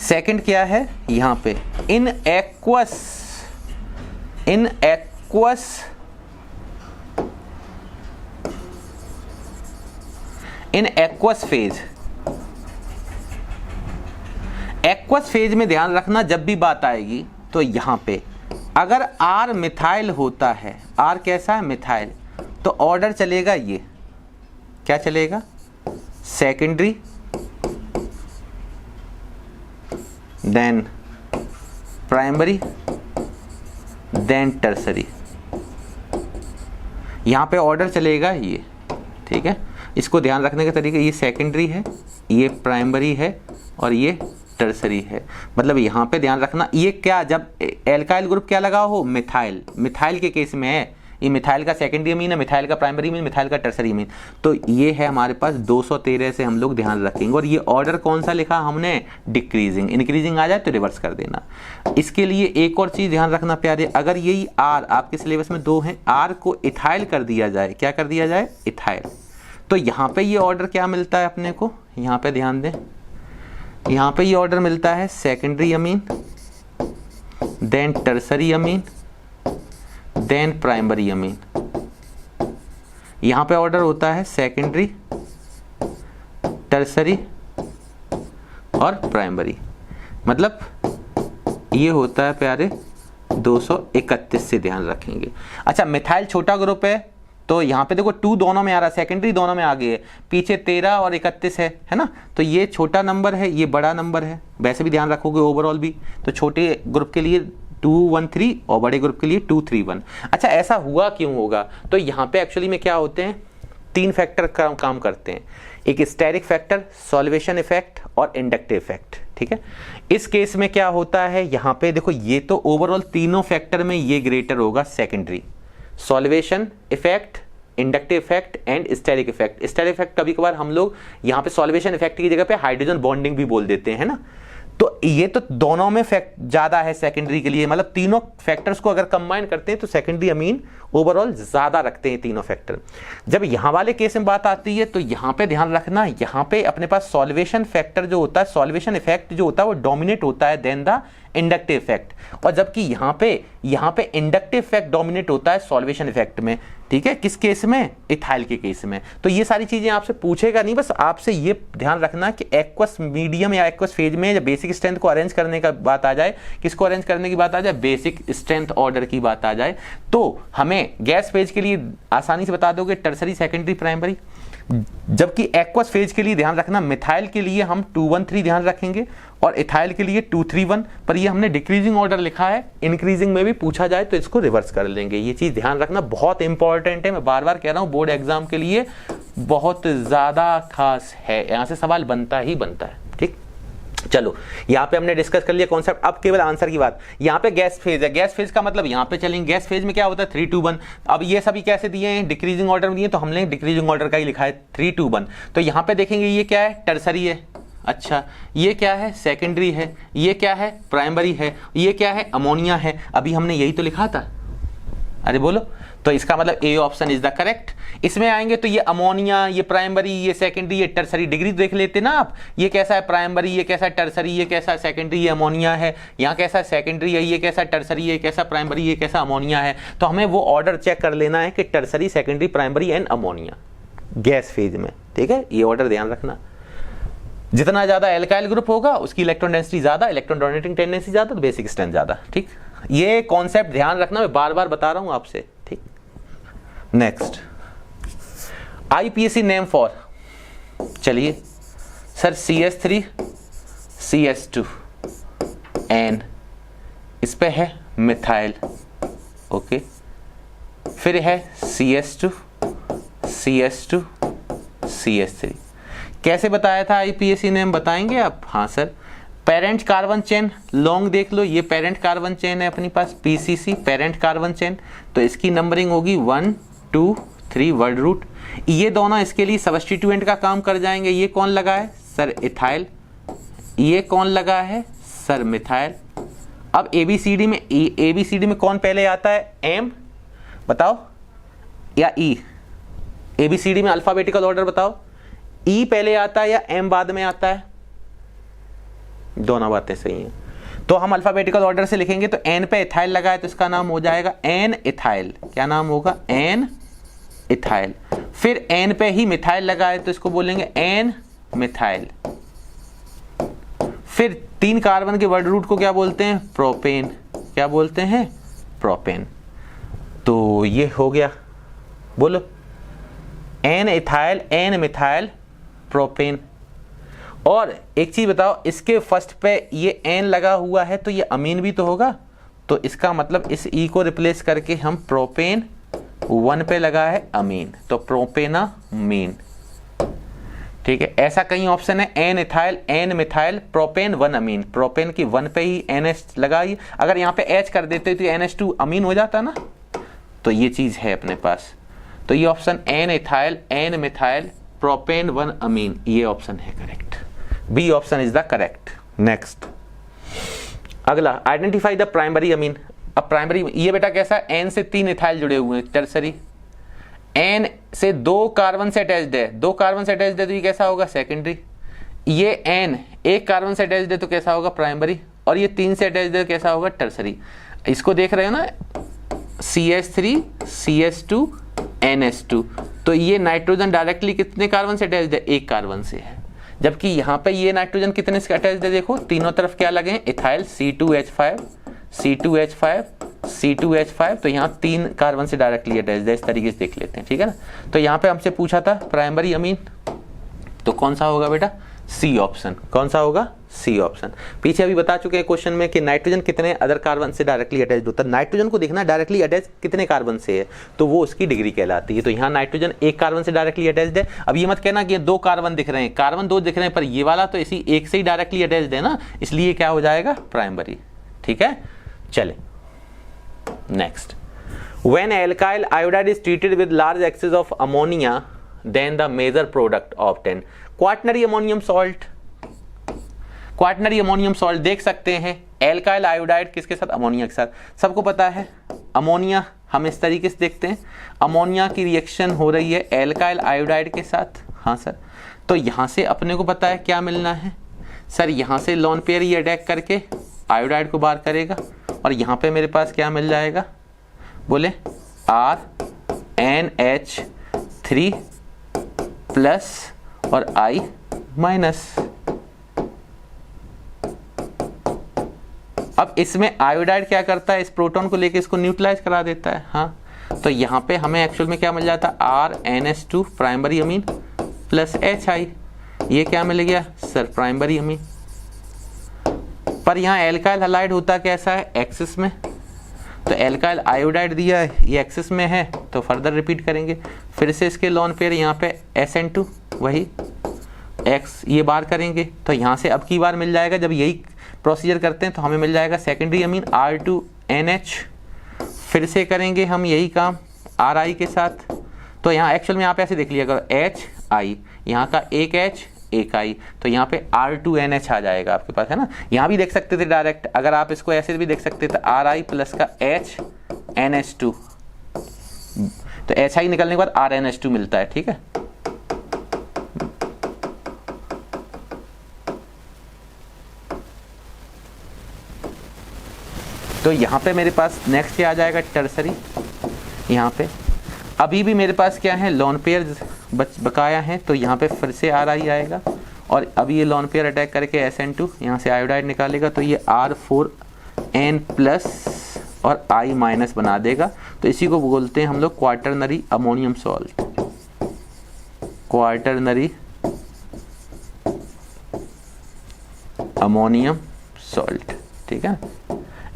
Speaker 1: सेकंड क्या है यहां पे, in aqueous phase, aqueous phase में ध्यान रखना जब भी बात आएगी तो यहां पे अगर R मिथाइल होता है, R कैसा है मिथाइल, तो ऑर्डर चलेगा ये, क्या चलेगा, secondary then primary then tertiary, यहां पे ऑर्डर चलेगा ये, ठीक है। इसको ध्यान रखने का तरीका, ये सेकेंडरी है, ये प्राइमरी है और ये टर्सरी है। मतलब यहाँ पे ध्यान रखना ये क्या, जब एल्काइल ग्रुप क्या लगा हो, मिथाइल, मिथाइल के केस में है ये, मिथाइल का सेकेंडरी अमीन है, मिथाइल का प्राइमरी अमीन, मिथाइल का टर्सरी अमीन, तो ये है हमारे पास 213 से हम लोग ध्यान रखेंगे। और ये ऑर्डर कौन सा लिखा हमने, डिक्रीजिंग, इंक्रीजिंग आ जाए तो रिवर्स कर देना। इसके लिए एक और चीज ध्यान रखना प्यारे, अगर यही R आपके सिलेबस में 2 है, R को इथाइल कर दिया जाए, क्या कर दिया जाए, इथाइल, तो यहाँ पे ये ऑर्डर क्या मिलता है अपने को, यहाँ पे ध्यान दें, यहाँ पे ये ऑर्डर मिलता है सेकेंडरी अमीन देन टर्सरी अमीन देन प्राइमरी अमीन। यहाँ पे ऑर्डर होता है सेकेंडरी, टर्सरी और प्राइमरी, मतलब ये होता है प्यारे 231 से ध्यान रखेंगे। अच्छा मिथाइल छोटा ग्रुप है तो यहाँ पे देखो 2 दोनों में आ रहा है, सेकेंडरी दोनों में आगे है, पीछे 13 और 31 है ना, तो ये छोटा नंबर है, ये बड़ा नंबर है, वैसे भी ध्यान रखोगे ओवरऑल भी, तो छोटे ग्रुप के लिए 213 और बड़े ग्रुप के लिए 231। अच्छा ऐसा हुआ क्यों होगा, तो यहाँ पे एक्चुअली में क्या होते हैं, 3 फैक्टर काम करते हैं, एक स्टेरिक फैक्टर, सॉल्वेशन इफेक्ट और इंडक्टिव इफेक्ट, ठीक है। इस केस में क्या होता है, यहाँ पे देखो ये तो ओवरऑल तीनों फैक्टर में ये ग्रेटर होगा secondary, solvation effect, inductive effect and steric effect. Steric effect कभी कभार हम लोग यहाँ पे सॉल्वेशन इफेक्ट की जगह पे हाइड्रोजन बॉन्डिंग भी बोल देते हैं ना, तो ये तो दोनों में फैक्ट ज्यादा है सेकेंडरी के लिए, मतलब तीनों फैक्टर्स को अगर कंबाइन करते हैं तो सेकेंडरी अमीन ओवरऑल ज्यादा रखते हैं तीनों फैक्टर। जब यहां वाले केस में बात आती है तो यहां पे ध्यान रखना, यहां पे अपने पास सॉल्वेशन फैक्टर जो होता है, सॉल्वेशन इफेक्ट जो होता है वो डोमिनेट होता है देन द इंडक्टिव इफेक्ट, और जबकि यहां पे इंडक्टिव इफेक्ट डोमिनेट होता है सॉल्वेशन इफेक्ट में, ठीक है। किस केस में, इथाइल के केस में। तो ये सारी चीजें आपसे पूछेगा नहीं, बस आपसे ये ध्यान रखना कि एक्वस मीडियम या एक्वस फेज में जब बेसिक स्ट्रेंथ को अरेंज करने का बात आ जाए, किसको अरेंज करने की बात आ जाए, बेसिक स्ट्रेंथ ऑर्डर की बात आ जाए, तो हमें गैस फेज के लिए आसानी से बता दोगे टर्सरी, सेकेंडरी, प्राइमरी, जबकि एक्वस फेज के लिए ध्यान रखना, मिथाइल के लिए हम 213 ध्यान रखेंगे और इथाइल के लिए 231, पर ये हमने डिक्रीजिंग ऑर्डर लिखा है, इंक्रीजिंग में भी पूछा जाए तो इसको रिवर्स कर लेंगे। ये चीज ध्यान रखना बहुत इंपॉर्टेंट है, मैं बार बार कह रहा हूं, बोर्ड एग्जाम के लिए बहुत ज्यादा खास है, यहां से सवाल बनता ही बनता है, ठीक। चलो यहाँ पे हमने डिस्कस कर लिया कॉन्सेप्ट, अब केवल आंसर की बात। यहाँ पे गैस फेज है, गैस फेज का मतलब यहाँ पे चलेंगे, गैस फेज में क्या होता है 321। अब ये सभी कैसे दिए हैं, डिक्रीजिंग ऑर्डर में दिए, तो हमने डिक्रीजिंग ऑर्डर का ही लिखा है 321। तो यहाँ पे देखेंगे ये क्या है, टर्सरी है, अच्छा ये क्या है, सेकेंडरी है, ये क्या है, प्राइमरी है, ये क्या है, अमोनिया है। अभी हमने यही तो लिखा था, अरे बोलो, तो इसका मतलब A option is the correct. इसमें आएंगे तो ये अमोनिया, ये प्राइमरी, ये सेकेंडरी, ये टर्सरी, डिग्री देख लेते ना आप, ये कैसा है प्राइमरी, ये कैसा है टर्सरी, ये कैसा है सेकेंडरी, ये अमोनिया है, यहाँ कैसा है सेकेंडरी है, ये कैसा है टर्सरी, ये कैसा प्राइमरी, ये कैसा अमोनिया है। तो हमें वो ऑर्डर चेक कर लेना है कि tertiary, secondary, primary and ammonia gas phase में, ठीक है। ये ऑर्डर ध्यान रखना, जितना ज्यादा एल्काइल ग्रुप होगा उसकी इलेक्ट्रॉन डेंसिटी ज्यादा, इलेक्ट्रॉन डोनेटिंग टेंडेंसी ज्यादा, तो बेसिक स्ट्रेंथ ज्यादा, ठीक। ये कॉन्सेप्ट ध्यान रखना, मैं बार बार बता रहा हूं आपसे, ठीक। नेक्स्ट आईपीएसी नेम फॉर, चलिए सर CH3 CH2 N, इस पे है मिथाइल, ओके, फिर है CH2 CH2 CH3, कैसे बताया था आईपीएससी ने, हम बताएंगे आप? हाँ sir, parent carbon chain long देख लो, ये पेरेंट कार्बन चेन है अपनी पास, पीसीसी पेरेंट कार्बन चेन, तो इसकी नंबरिंग होगी 1 2 3 वर्ड रूट। ये दोनों इसके लिए सब्स्टिट्यूएंट का काम कर जाएंगे। ये कौन लगा है सर? इथाइल। ये कौन लगा है सर? मिथाइल। अब एबीसीडी में कौन पहले आता है? एम बताओ या ई? एबीसीडी में अल्फाबेटिकल ऑर्डर बताओ, ई पहले आता है या एम बाद में आता है? दोनों बातें सही हैं। तो हम अल्फाबेटिकल ऑर्डर से लिखेंगे, तो एन पे इथाइल लगा है तो इसका नाम हो जाएगा एन इथाइल। क्या नाम होगा? N ethyl. फिर एन पे ही मिथाइल लगा है तो इसको बोलेंगे एन मिथाइल। फिर 3 कार्बन के वर्ड रूट को क्या बोलते हैं? प्रोपेन। क्या बोलते हैं? प्रोपेन। तो ये हो गया, बोलो N ethyl, N methyl, propane. और एक चीज बताओ, इसके फर्स्ट पे ये एन लगा हुआ है तो ये अमीन भी तो होगा, तो इसका मतलब इस ई को रिप्लेस करके हम प्रोपेन 1 पे लगा है अमीन, तो प्रोपेनामीन। ठीक है, ऐसा कई ऑप्शन है, N ethyl, N methyl, propane 1 amine. Propane की 1 पे ही NH लगाई, अगर यहाँ पे H कर देते तो NH2 अमीन हो जाता ना, तो ये चीज है अपने पास। तो ये option N ethyl, N methyl, propane 1 amine, ये ऑप्शन है correct. B option is the correct. Next, अगला, आइडेंटिफाई द प्राइमरी अमीन। अब प्राइमरी ये बेटा कैसा है? एन से 3 इथाइल जुड़े हुए हैं, टर्सरी। एन से 2 कार्बन से अटैच्ड है, 2 कार्बन से अटैच्ड है तो ये कैसा होगा? सेकेंडरी। ये एन 1 कार्बन से अटैच्ड है तो कैसा होगा? प्राइमरी। और ये 3 से अटैच्ड है तो कैसा होगा? टर्सरी। इसको देख रहे हो ना, CH3 CH2 NH2, तो ये नाइट्रोजन डायरेक्टली कितने कार्बन से अटैच्ड है? 1 कार्बन से है। जबकि यहाँ पे ये नाइट्रोजन कितने से अटैच्ड है? देखो तीनों तरफ क्या लगे हैं? इथाइल, C2H5 C2H5 C2H5, तो यहाँ 3 कार्बन से डायरेक्टली अटैच्ड है। इस तरीके से देख लेते हैं, ठीक है ना। तो यहाँ पे हमसे पूछा था प्राइमरी अमीन, तो कौन सा होगा बेटा? C option. कौन सा होगा? C option. पीछे अभी बता चुके हैं क्वेश्चन में कि नाइट्रोजन कितने अदर कार्बन से डायरेक्टली अटैच्ड होता है। नाइट्रोजन को देखना डायरेक्टली अटैच कितने कार्बन से है, तो वो उसकी डिग्री कहलाती है। तो यहाँ नाइट्रोजन 1 कार्बन से डायरेक्टली अटैच्ड है। अब ये मत कहना कि ये 2 कार्बन दिख रहे हैं, कार्बन 2 दिख रहे हैं, पर ये वाला तो इसी 1 से ही डायरेक्टली अटैच्ड है ना, इसलिए क्या हो जाएगा? प्राइमरी। ठीक है, चले next. When alkyl iodide is treated with large excess of ammonia, then the major product obtained. Quaternary ammonium salt. Quaternary ammonium salt देख सकते हैं, एल्काइल आयोडाइड किसके साथ? अमोनिया के साथ। सबको पता है अमोनिया, हम इस तरीके से देखते हैं, अमोनिया की रिएक्शन हो रही है एल्काइल आयोडाइड के साथ। हाँ सर, तो यहाँ से अपने को पता है क्या मिलना है सर, यहाँ से लोन पेयर ये अटैक करके आयोडाइड को बाहर करेगा, और यहाँ पे मेरे पास क्या मिल जाएगा? बोले RNH3 प्लस और I माइनस। अब इसमें आयोडाइड क्या करता है? इस प्रोटॉन को लेके इसको न्यूट्रलाइज करा देता है। हाँ, तो यहाँ पे हमें एक्चुअल में क्या मिल जाता? RNH2 primary amine plus HI। ये क्या मिल गया सर? प्राइमरी अमीन। पर यहाँ एल्काइल हैलाइड होता कैसा है? एक्सिस में। तो एल्काइल आयोडाइड दिया है, ये एक्सिस में है, तो फर्दर रिपीट करेंगे। फिर से इसके लोन पेयर यहाँ पे SN2 वही X ये बार करेंगे, तो यहाँ से अब की बार मिल जाएगा। जब यही प्रोसीजर करते हैं तो हमें मिल जाएगा सेकेंडरी अमीन R2NH। फिर से करेंगे हम यही काम RI के साथ। तो यहाँ एक्चुअल में यहाँ पे ऐसे देख लिया करो, HI, यहाँ का एक H एक I, तो यहाँ पे R2NH आ जाएगा आपके पास, है ना। यहाँ भी देख सकते थे डायरेक्ट, अगर आप इसको ऐसे भी देख सकते थे, RI प्लस का HNH2, तो HI निकलने के बाद RNH2 मिलता है। ठीक है, तो यहाँ पे मेरे पास नेक्स्ट क्या आ जाएगा? टर्सरी। यहाँ पे अभी भी मेरे पास क्या है? लोन पेयर बकाया है, तो यहाँ पे फिर से RI आएगा, और अभी ये लोन पेयर अटैक करके SN2 यहाँ से आयोडाइड निकालेगा, तो ये R4N प्लस और I माइनस बना देगा। तो इसी को बोलते हैं हम लोग quaternary ammonium salt. Quaternary ammonium salt, ठीक है।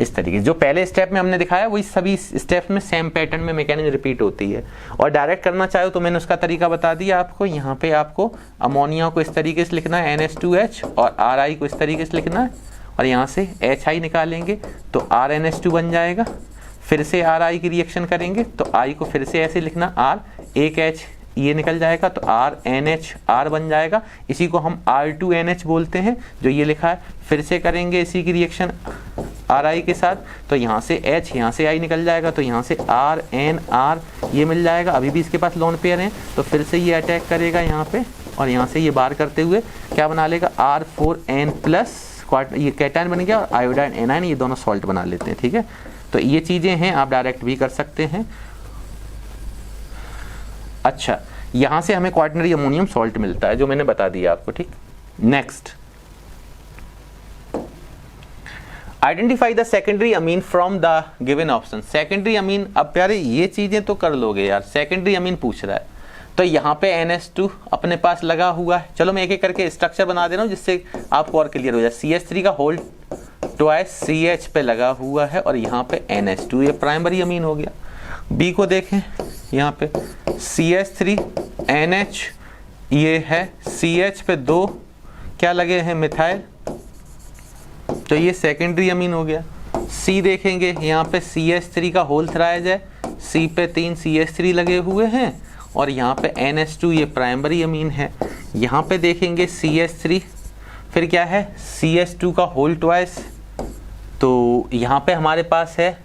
Speaker 1: इस तरीके से जो पहले स्टेप में हमने दिखाया वही सभी स्टेप्स में सेम पैटर्न में मैकेनिज्म रिपीट होती है। और डायरेक्ट करना चाहो तो मैंने उसका तरीका बता दिया आपको। यहाँ पे आपको अमोनिया को इस तरीके से लिखना है NH2H और RI को इस तरीके से लिखना है और यहाँ से HI निकालेंगे तो RNH2 बन जाएगा। फिर से RI की रिएक्शन करेंगे तो I को फिर से ऐसे लिखना R, एक H ये निकल जाएगा तो RNHR बन जाएगा। इसी को हम R2NH बोलते हैं जो ये लिखा है। फिर से करेंगे इसी की रिएक्शन RI के साथ तो यहाँ से H, यहाँ से I निकल जाएगा तो यहाँ से RNR ये मिल जाएगा। अभी भी इसके पास लोन पेयर हैं तो फिर से ये अटैक करेगा यहाँ पे और यहाँ से ये बार करते हुए क्या बना लेगा R4N प्लस ये कैटायन बन गया और आयोडाइन एनायन, ये दोनों सॉल्ट बना लेते हैं। ठीक है, तो ये चीज़ें हैं, आप डायरेक्ट भी कर सकते हैं। अच्छा, यहाँ से हमें क्वाaternary अमोनियम सॉल्ट मिलता है जो मैंने बता दिया आपको। ठीक, next, identify the secondary amine from the given option. Secondary amine, अब प्यारे ये चीजें तो कर लोगे यार, सेकेंडरी अमीन पूछ रहा है तो यहाँ पे NH2 अपने पास लगा हुआ है। चलो मैं एक एक करके स्ट्रक्चर बना दे रहा हूँ जिससे आपको और क्लियर हो जाए। CH3 का होल ट्वाइस CH पे लगा हुआ है और यहाँ पे NH2, ये प्राइमरी अमीन हो गया। B को देखें, यहाँ पे CH3 NH ये है, CH पे 2 क्या लगे हैं मिथाइल, तो ये सेकेंडरी अमीन हो गया। C देखेंगे, यहाँ पे CH3 का होल थ्राइज है, C पे 3 CH3 लगे हुए हैं और यहाँ पे NH2 ये प्राइमरी अमीन है। यहाँ पे देखेंगे CH3 फिर क्या है CH2 का होल ट्वाइस, तो यहाँ पे हमारे पास है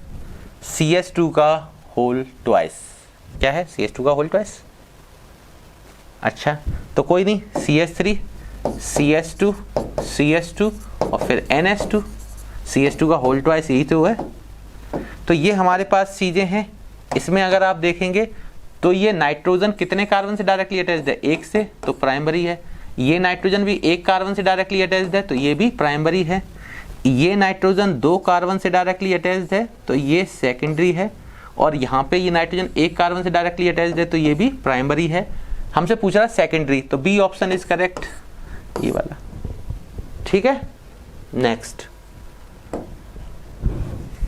Speaker 1: CH2 का होल ट्वाइस। क्या है CH2 का होल ट्वाइस? अच्छा, तो कोई नहीं, CH3 CH2 CH2 और फिर NH2, CH2 का होल ट्वाइस यही तो है। तो ये हमारे पास चीजें हैं। इसमें अगर आप देखेंगे तो ये नाइट्रोजन कितने कार्बन से डायरेक्टली अटैच्ड है? एक से, तो प्राइमरी है। ये नाइट्रोजन भी एक कार्बन से डायरेक्टली अटैच्ड है तो ये भी प्राइमरी है। ये नाइट्रोजन 2 कार्बन से डायरेक्टली अटैच्ड है तो ये सेकेंडरी है। और यहाँ पे ये नाइट्रोजन 1 कार्बन से डायरेक्टली अटैच्ड है तो ये भी प्राइमरी है। हमसे पूछ रहा है सेकेंडरी, तो बी ऑप्शन इज करेक्ट, ये वाला। ठीक है, नेक्स्ट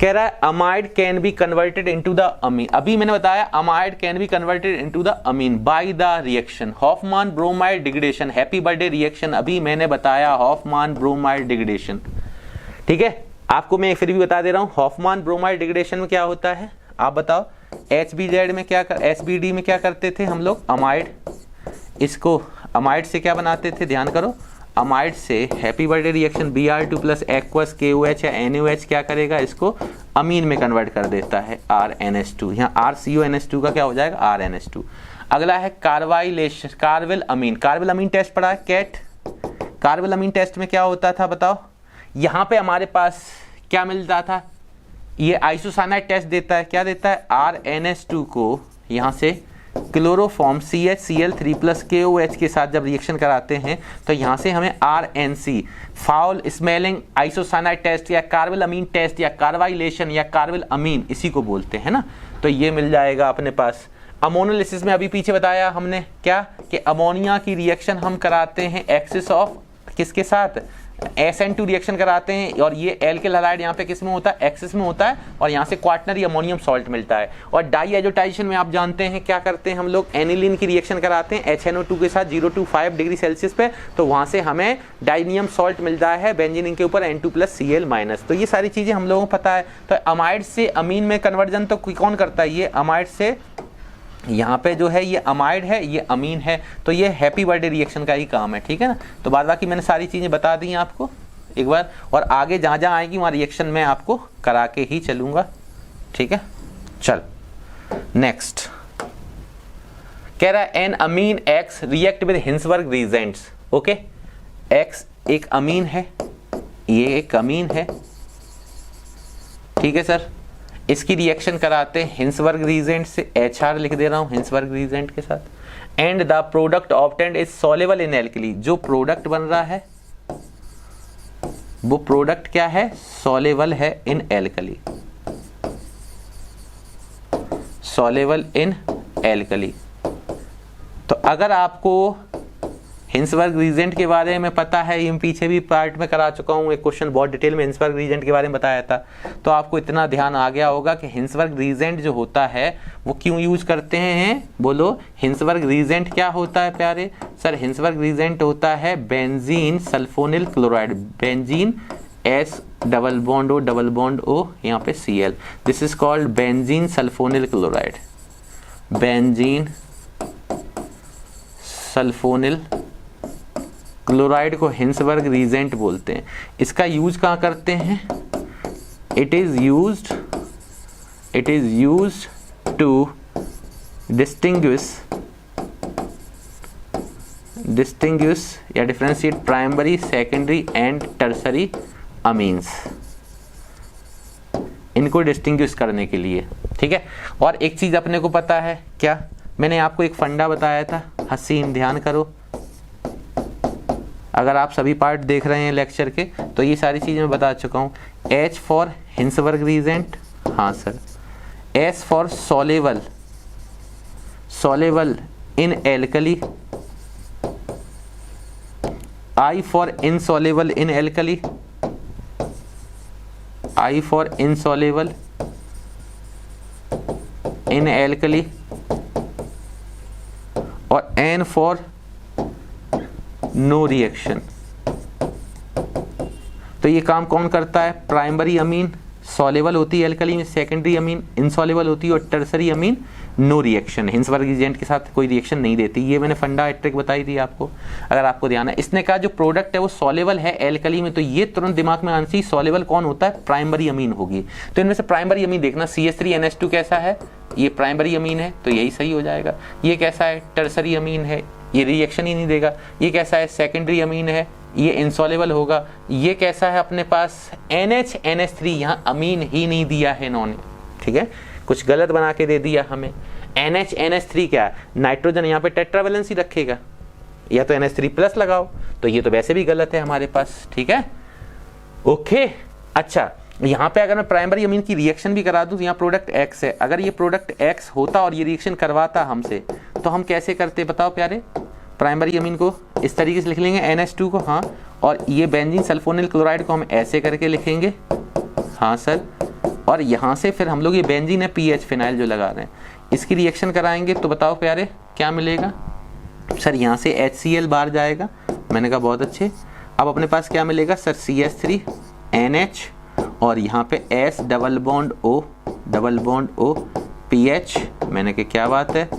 Speaker 1: कह रहा है amide can be converted into the amine. अभी मैंने बताया amide can be converted into the amine by the reaction Hofmann bromide degradation. Happy birthday reaction अभी मैंने बताया, हॉफमान ब्रोमाइड डिग्रेडेशन। ठीक है, आपको मैं फिर भी बता दे रहा हूं हॉफमान ब्रोमाइड डिग्रेडेशन में क्या होता है। आप बताओ, HBZ में क्या SBD में क्या करते थे हम लोग? अमाइड, इसको अमाइड से क्या बनाते थे, ध्यान करो, अमाइड से happy birthday reaction Br2 plus aqueous KOH या NaOH क्या करेगा, इसको अमीन में कन्वर्ट कर देता है RNH2। यहाँ RCONH2 का क्या हो जाएगा RNH2। अगला है कार्बाइलेशन, कार्बिल अमीन। कार्बिल अमीन टेस्ट पढ़ा है कैट। कार्बिल अमीन टेस्ट में क्या होता था बताओ? यहाँ पे हमारे पास क्या मिलता था, ये आइसोसाइनाइड टेस्ट देता है। क्या देता है? RNH2 को यहाँ से क्लोरोफॉर्म CHCl3 प्लस KOH के साथ जब रिएक्शन कराते हैं तो यहाँ से हमें RNC foul smelling isocyanide test या कार्बिल अमीन टेस्ट या कार्बाइलेशन या कार्बिल अमीन इसी को बोलते हैं ना, तो ये मिल जाएगा अपने पास। अमोनोलिसिस में अभी पीछे बताया हमने क्या कि अमोनिया की रिएक्शन हम कराते हैं एक्सिस ऑफ किसके साथ, SN2 रिएक्शन कराते हैं और ये एल्किल हैलाइड यहाँ पे किस में होता है, एक्सिस में होता है और यहाँ से क्वाटनरी अमोनियम सॉल्ट मिलता है। और डाई एजोटाइजेशन में आप जानते हैं क्या करते हैं हम लोग, एनिलीन की रिएक्शन कराते हैं HNO2 के साथ 0 to 5 डिग्री सेल्सियस पे, तो वहाँ से हमें डाइनियम सॉल्ट मिलता है बेंजीन के ऊपर N2 प्लस Cl-। तो ये सारी चीज़ें हम लोगों को पता है। तो अमाइड से अमीन में कन्वर्जन तो कौन करता है, ये अमाइड से, यहाँ पे जो है ये अमाइड है, ये अमीन है, तो ये हैप्पी बर्थडे रिएक्शन का ही काम है। ठीक है ना, तो बाद बाकी मैंने सारी चीज़ें बता दी हैं आपको एक बार, और आगे जहाँ जहाँ आएगी वहाँ रिएक्शन मैं आपको करा के ही चलूँगा। ठीक है, चल नेक्स्ट कह रहा है an amine X react with Hinsberg reagents. Okay, X एक अमीन है, ये एक अमीन है, ठीक है सर, इसकी रिएक्शन कराते हैं हिंसबर्ग रीजेंट से, HR लिख दे रहा हूं हिंसबर्ग रीजेंट के साथ। And the product obtained is soluble in alkali. जो प्रोडक्ट बन रहा है वो प्रोडक्ट क्या है, सॉल्युबल है इन एल्कली, सॉल्युबल इन एल्कली। तो अगर आपको हिंसबर्ग रीजेंट के बारे में पता है, ये पीछे भी पार्ट में करा चुका हूँ, एक क्वेश्चन बहुत डिटेल में हिंसबर्ग रीजेंट के बारे में बताया था। तो आपको इतना ध्यान आ गया होगा कि हिंसबर्ग रीजेंट जो होता है वो क्यों यूज करते हैं, बोलो। हिंसबर्ग रीजेंट क्या होता है प्यारे? सर हिंसबर्ग रीजेंट होता है benzene sulfonyl chloride, benzene S double bond O यहाँ पे Cl, this is called benzene sulfonyl chloride, benzene sulfonyl chloride को हिंसबर्ग रीजेंट बोलते हैं। इसका यूज कहाँ करते हैं? It is used to distinguish या differentiate primary, secondary and tertiary amines, इनको डिस्टिंग्विश करने के लिए, ठीक है। और एक चीज अपने को पता है क्या, मैंने आपको एक फंडा बताया था हसीन, ध्यान करो। अगर आप सभी पार्ट देख रहे हैं लेक्चर के तो ये सारी चीजें मैं बता चुका हूं। H फॉर हिंसबर्ग रीजेंट, हाँ sir. S for soluble in alkali, I for insoluble in alkali, I for insoluble in alkali, और N फॉर नो रिएक्शन। तो ये काम कौन करता है? प्राइमरी अमीन सॉलेबल होती है एल्कली में, सेकेंडरी अमीन इनसॉलेबल होती है, और टर्सरी अमीन नो रिएक्शन, हिंसबर्ग रीजेंट के साथ कोई रिएक्शन नहीं देती। ये मैंने फंडा ट्रिक बताई थी आपको, अगर आपको ध्यान है। इसने कहा जो प्रोडक्ट है वो सॉलेबल है एल्कली में, तो ये तुरंत दिमाग में आना चाहिए सॉलेबल कौन होता है? प्राइमरी अमीन होगी। तो इनमें से प्राइमरी अमीन देखना, CH3NH2 कैसा है? ये प्राइमरी अमीन है, तो यही सही हो जाएगा। ये कैसा है? टर्सरी अमीन है, ये रिएक्शन ही नहीं देगा। ये कैसा है? सेकेंडरी अमीन है, ये इनसॉलेबल होगा। ये कैसा है अपने पास? NH-NH3, यहाँ अमीन ही नहीं दिया है इन्होंने, ठीक है, कुछ गलत बना के दे दिया हमें। NH-NH3 क्या है? नाइट्रोजन यहाँ पे टेट्रावेलेंसी रखेगा, या तो NH3+ लगाओ, तो ये तो वैसे भी गलत है हमारे पास, ठीक है, ओके। अच्छा, यहाँ पे अगर मैं प्राइमरी अमीन की रिएक्शन भी करा दूं तो यहाँ प्रोडक्ट X है, अगर ये प्रोडक्ट X होता और ये रिएक्शन करवाता हमसे, तो हम कैसे करते बताओ प्यारे? प्राइमरी अमीन को इस तरीके से लिख लेंगे, NH2 को, हाँ, और ये बेंजीन सल्फोनिल क्लोराइड को हम ऐसे करके लिखेंगे, हाँ सर। और यहाँ से फिर हम लोग ये बेंजीन है PH फिनाइल जो लगा रहे हैं, इसकी रिएक्शन कराएंगे तो बताओ प्यारे क्या मिलेगा? सर यहाँ से HCl बाहर जाएगा, मैंने कहा बहुत अच्छे। अब अपने पास क्या मिलेगा सर? CH3NH, और यहाँ पे S double bond O PH, मैंने कहा क्या बात है।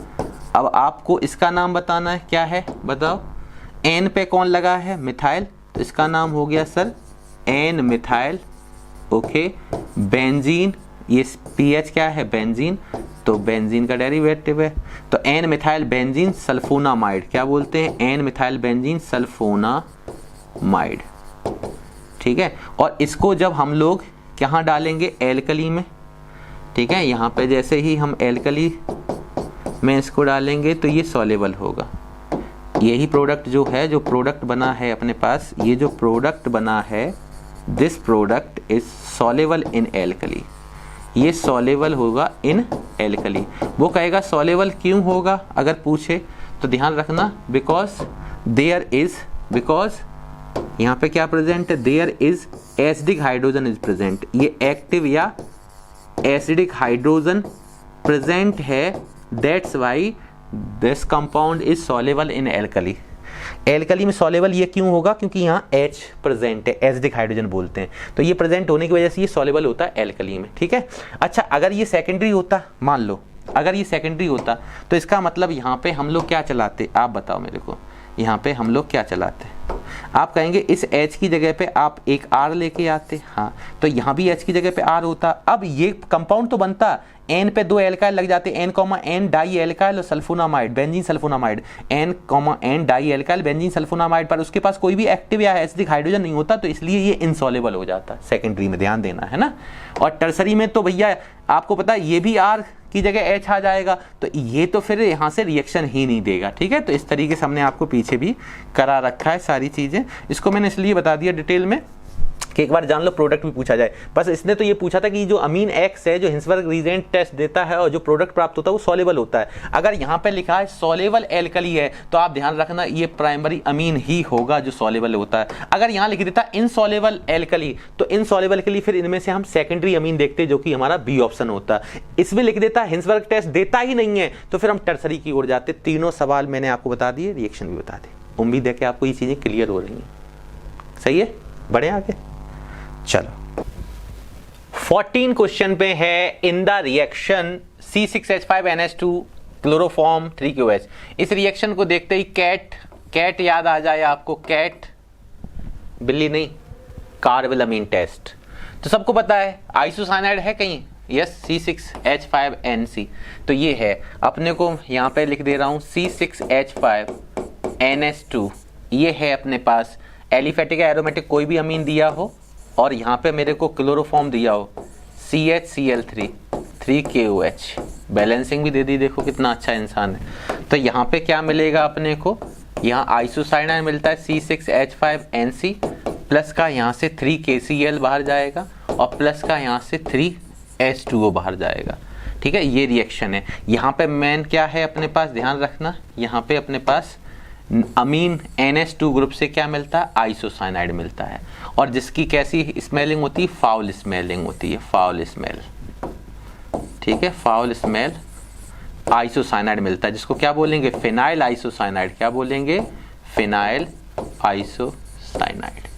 Speaker 1: अब आपको इसका नाम बताना है, क्या है बताओ? N पे कौन लगा है? मिथाइल, तो इसका नाम हो गया sir N methyl, okay. Benzene, ये PH क्या है? बेंजीन, तो बेंजीन का डेरिवेटिव है, तो N मिथाइल बेंजीन सल्फोनामाइड, क्या बोलते हैं? N मिथाइल बेंजीन सल्फोनामाइड, ठीक है। और इसको जब हम लोग कहाँ डालेंगे? एल्कली में, ठीक है। यहाँ पे जैसे ही हम एल्कली में इसको डालेंगे तो ये सॉलेबल होगा। यही प्रोडक्ट जो है, जो प्रोडक्ट बना है अपने पास, ये जो प्रोडक्ट बना है, this product is soluble in alkali, ये सॉलेबल होगा इन एल्कली। वो कहेगा सॉलेबल क्यों होगा अगर पूछे तो ध्यान रखना, बिकॉज यहाँ पे क्या प्रेजेंट है? There is acidic hydrogen is present, ये एक्टिव या एसिडिक हाइड्रोजन प्रेजेंट है, that's why this compound is soluble in alkali. Alkali में सॉलेबल ये क्यों होगा? क्योंकि यहाँ H प्रेजेंट है, एसिडिक हाइड्रोजन बोलते हैं, तो ये प्रेजेंट होने की वजह से ये सॉलेबल होता है एल्कली में, ठीक है। अच्छा, अगर ये सेकेंडरी होता, मान लो अगर ये सेकेंडरी होता, तो इसका मतलब यहाँ पे हम लोग क्या चलाते? आप बताओ मेरे को, यहाँ पे हम लोग क्या चलाते? आप कहेंगे इस H की जगह पे आप एक R लेके आते, हाँ, तो यहाँ भी H की जगह पे R होता। अब ये कंपाउंड तो बनता, N पे 2 एल्काइल लग जाते, N, डाई एल्काइल और sulphonamide, benzene sulphonamide, N, dialkyl benzene sulphonamide, पर उसके पास कोई भी एक्टिव या एसिडिक हाइड्रोजन नहीं होता, तो इसलिए ये इनसॉलेबल हो जाता सेकेंडरी में, ध्यान देना है ना। और टर्सरी में तो भैया आपको पता है ये भी R की जगह H आ जाएगा, तो ये तो फिर यहाँ से रिएक्शन ही नहीं देगा, ठीक है। तो इस तरीके से हमने आपको पीछे भी करा रखा है सारी चीजें, इसको मैंने इसलिए बता दिया डिटेल में कि एक बार जान लो प्रोडक्ट भी पूछा जाए। बस इसने तो ये पूछा था कि जो अमीन एक्स है जो हिंसबर्ग रीजेंट टेस्ट देता है और जो प्रोडक्ट प्राप्त होता है वो सॉल्युबल होता है। अगर यहाँ पे लिखा है सॉल्युबल एल्कली है तो आप ध्यान रखना ये प्राइमरी अमीन ही होगा जो सॉल्युबल होता है। अगर यहाँ लिख देता इनसॉल्युबल एल्कली तो इनसॉल्युबल के लिए फिर इनमें से हम सेकेंडरी अमीन देखते जो कि हमारा बी ऑप्शन होता है। इसमें लिख देता हिंसबर्ग टेस्ट देता ही नहीं है तो फिर हम टर्सरी की ओर जाते। तीनों सवाल मैंने आपको बता दिए, रिएक्शन भी बता दी। उम्मीद है कि आपको ये चीजें क्लियर हो रही हैं। सही है, बढ़े आगे। चलो 14 क्वेश्चन पे है in the reaction C6H5NH2 chloroform 3QH। इस रिएक्शन को देखते ही कैट याद आ जाए आपको, कैट बिल्ली नहीं, कार्बेलामीन टेस्ट तो सबको पता है। आइसोसाइनाइड है कहीं, यस C6H5NC तो ये है। अपने को यहां पे लिख दे रहा हूं C6H5NH2 ये है अपने पास। एलिफेटिक एरोमेटिक कोई भी अमीन दिया हो और यहाँ पे मेरे को क्लोरोफॉर्म दिया हो CHCl3 3KOH, बैलेंसिंग भी दे दी, देखो कितना अच्छा इंसान है। तो यहाँ पे क्या मिलेगा अपने को, यहाँ आइसोसाइनाइड मिलता है C6H5NC प्लस का यहाँ से 3KCl बाहर जाएगा और प्लस का यहाँ से 3H2O बाहर जाएगा। ठीक है, ये रिएक्शन है। यहाँ पे मेन क्या है अपने पास, ध्यान रखना, यहाँ पे अपने पास अमीन NH2 ग्रुप से क्या मिलता है, आइसोसाइनाइड मिलता है और जिसकी कैसी स्मेलिंग होती है, फाउल स्मेलिंग होती है, फाउल स्मेल। ठीक है, फाउल स्मेल आइसोसाइनाइड मिलता है जिसको क्या बोलेंगे, फिनाइल आइसोसाइनाइड। क्या बोलेंगे, फिनाइल आइसोसाइनाइड।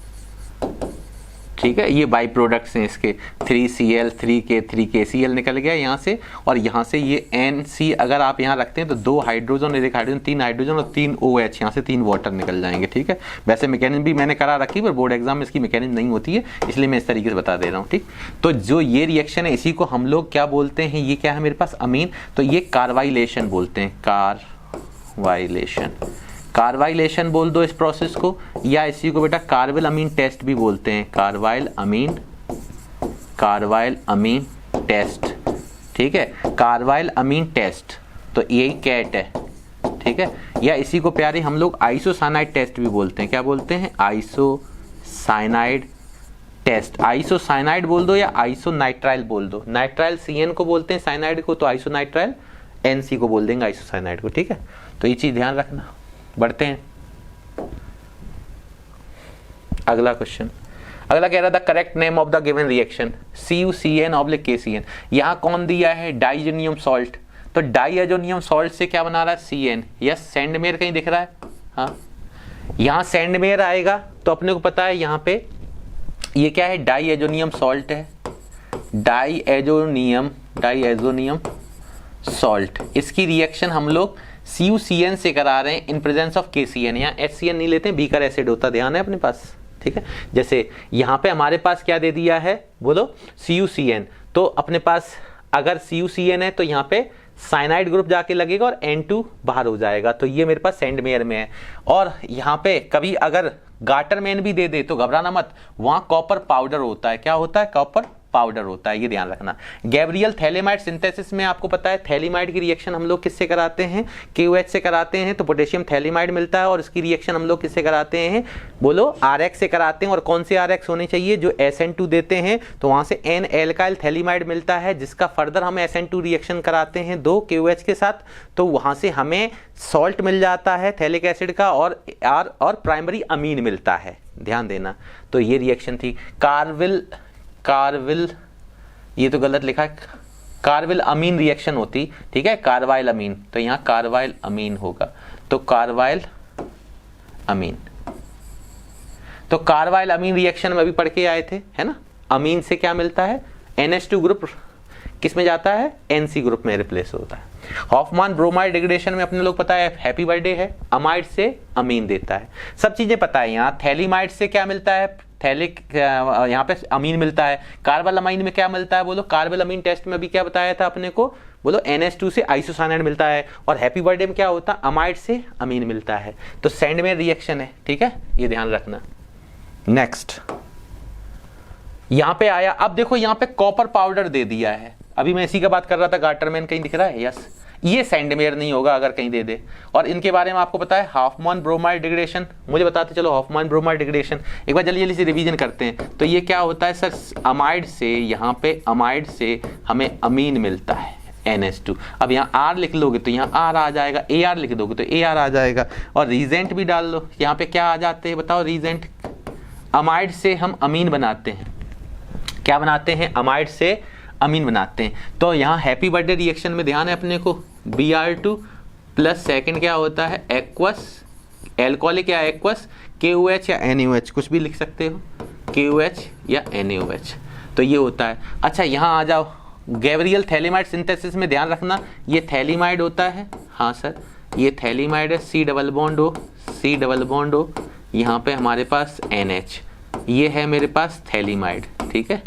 Speaker 1: ठीक है, ये बाई प्रोडक्ट्स हैं इसके 3Cl 3K 3KCl निकल गया यहाँ से और यहाँ से ये NC अगर आप यहाँ रखते हैं तो 2 हाइड्रोजन, एक हाइड्रोजन, 3 हाइड्रोजन और 3 OH, यहाँ से 3 वाटर निकल जाएंगे। ठीक है, वैसे मैकेनिज्म भी मैंने करा रखी पर बोर्ड एग्जाम में इसकी मैकेनिज्म नहीं होती है इसलिए मैं इस तरीके से बता दे रहा हूँ। ठीक, तो जो ये रिएक्शन है इसी को हम लोग क्या बोलते हैं, ये क्या है मेरे पास अमीन, तो ये कार्बाइलेशन बोलते हैं, कार्बाइलेशन। कार्बाइलेशन बोल दो इस प्रोसेस को, या इसी को बेटा कार्बाइल अमीन टेस्ट भी बोलते हैं, कार्बाइल अमीन टेस्ट। ठीक है, कार्बाइल अमीन टेस्ट तो यही कैट है। ठीक है, या इसी को प्यारे हम लोग आइसोसाइनाइड टेस्ट भी बोलते हैं। क्या बोलते हैं, आइसोसाइनाइड टेस्ट। आइसोसाइनाइड बोल दो या आइसोनाइट्राइल बोल दो। नाइट्राइल CN को बोलते हैं साइनाइड को, तो आइसोनाइट्राइल NC को बोल देंगे आइसोसाइनाइड को। ठीक है, तो ये चीज ध्यान रखना। बढ़ते हैं अगला क्वेश्चन। अगला कह रहा था correct name of the given reaction CuCN/KCN। यहां कौन दिया है, डाइजेनियम सॉल्ट। तो डाइएजोनियम सॉल्ट से क्या बना रहा है, CN। यस, सैंडमेयर कहीं दिख रहा है, हाँ यहां सैंडमेयर आएगा तो अपने को पता है यहाँ पे ये क्या है, डाइएजोनियम सॉल्ट है, डाइएजोनियम सॉल्ट। इसकी रिएक्शन हम लोग CuCN से करा रहे हैं इन प्रेजेंस ऑफ KCN। यहाँ HCN नहीं लेते, बीकर एसिड होता, ध्यान है अपने पास। ठीक है, जैसे यहाँ पे हमारे पास क्या दे दिया है, बोलो CuCN, तो अपने पास अगर CuCN है तो यहाँ पे साइनाइड ग्रुप जाके लगेगा और N2 बाहर हो जाएगा, तो ये मेरे पास सैंडमेयर में है। और यहाँ पे कभी अगर गाटरमैन भी दे दे तो घबराना मत, वहां कॉपर पाउडर होता है। क्या होता है, कॉपर पाउडर होता है, ये ध्यान रखना। गैब्रियल थैलेमाइड सिंथेसिस में आपको पता है थैलेमाइड की रिएक्शन हम लोग किससे कराते हैं, KOH से कराते हैं, तो पोटेशियम थैलेमाइड मिलता है। और इसकी रिएक्शन हम लोग किससे कराते हैं, बोलो RX से कराते हैं। और कौन से RX होने चाहिए, जो SN2 देते हैं, तो वहां से N एल्काइल थैलेमाइड मिलता है जिसका फर्दर हम SN2 रिएक्शन कराते हैं 2 KOH के साथ, तो वहां से हमें सॉल्ट मिल जाता है थैलिक एसिड का और प्राइमरी अमीन मिलता है, ध्यान देना। तो ये रिएक्शन थी। कार्बिल ये तो गलत लिखा है, कार्बिल अमीन रिएक्शन होती। ठीक है, कार्बाइल अमीन, तो यहाँ कार्बाइल अमीन होगा, तो कार्बाइल अमीन। तो कार्बाइल अमीन रिएक्शन में अभी पढ़ के आए थे, है ना। अमीन से क्या मिलता है, NH2 ग्रुप किस में जाता है, NC ग्रुप में रिप्लेस होता है। हॉफमान ब्रोमाइड डिग्रेडेशन में अपने लोग पता है हैप्पी बर्थडे है, अमाइड से अमीन देता है, सब चीजें पता है। यहाँ थैलीमाइड से क्या मिलता है, थैलिक यहाँ पे अमीन मिलता है। कार्बल अमीन में क्या मिलता है, बोलो कार्बल अमीन टेस्ट में अभी क्या बताया था अपने को, बोलो NH2 से आइसोसाइनाइड मिलता है। और हैप्पी बर्थडे में क्या होता है, अमाइड से अमीन मिलता है। तो सैंडमेयर रिएक्शन है, ठीक है, ये ध्यान रखना। नेक्स्ट यहां पे आया, अब देखो यहां पे कॉपर पाउडर दे दिया है। अभी मैं इसी का बात कर रहा था, गाटरमैन कहीं दिख रहा है, यस। ये सैंडमेयर नहीं होगा अगर कहीं दे दे। और इनके बारे में आपको पता है हॉफमैन ब्रोमाइड डिग्रेडेशन, मुझे बताते चलो हॉफमैन ब्रोमाइड डिग्रेडेशन एक बार जल्दी जल्दी से रिवीजन करते हैं। तो ये क्या होता है सर, अमाइड से, यहाँ पे अमाइड से हमें अमीन मिलता है NH2। अब यहाँ R लिख लोगे तो यहाँ R आ जाएगा, AR लिख दोगे तो AR आ जाएगा, और रीजेंट भी डाल लो, यहाँ पे क्या आ जाते हैं बताओ, रीजेंट। अमाइड से हम अमीन बनाते हैं, क्या बनाते हैं, अमाइड से अमीन बनाते हैं। तो यहाँ हैप्पी बर्थडे रिएक्शन में ध्यान है अपने को, Br2 प्लस सेकंड क्या होता है, एक्वस, एल्कोहलिक या एक्वस, KOH या NaOH, कुछ भी लिख सकते हो, KOH या NaOH। तो ये होता है। अच्छा यहाँ आ जाओ, गैब्रियल थैलेमाइड सिंथेसिस में ध्यान रखना, ये थैलीमाइड होता है, हाँ सर ये थैलीमाइड है, C double bond O, C double bond O, यहाँ पे हमारे पास NH, ये है मेरे पास थैलीमाइड, ठीक है,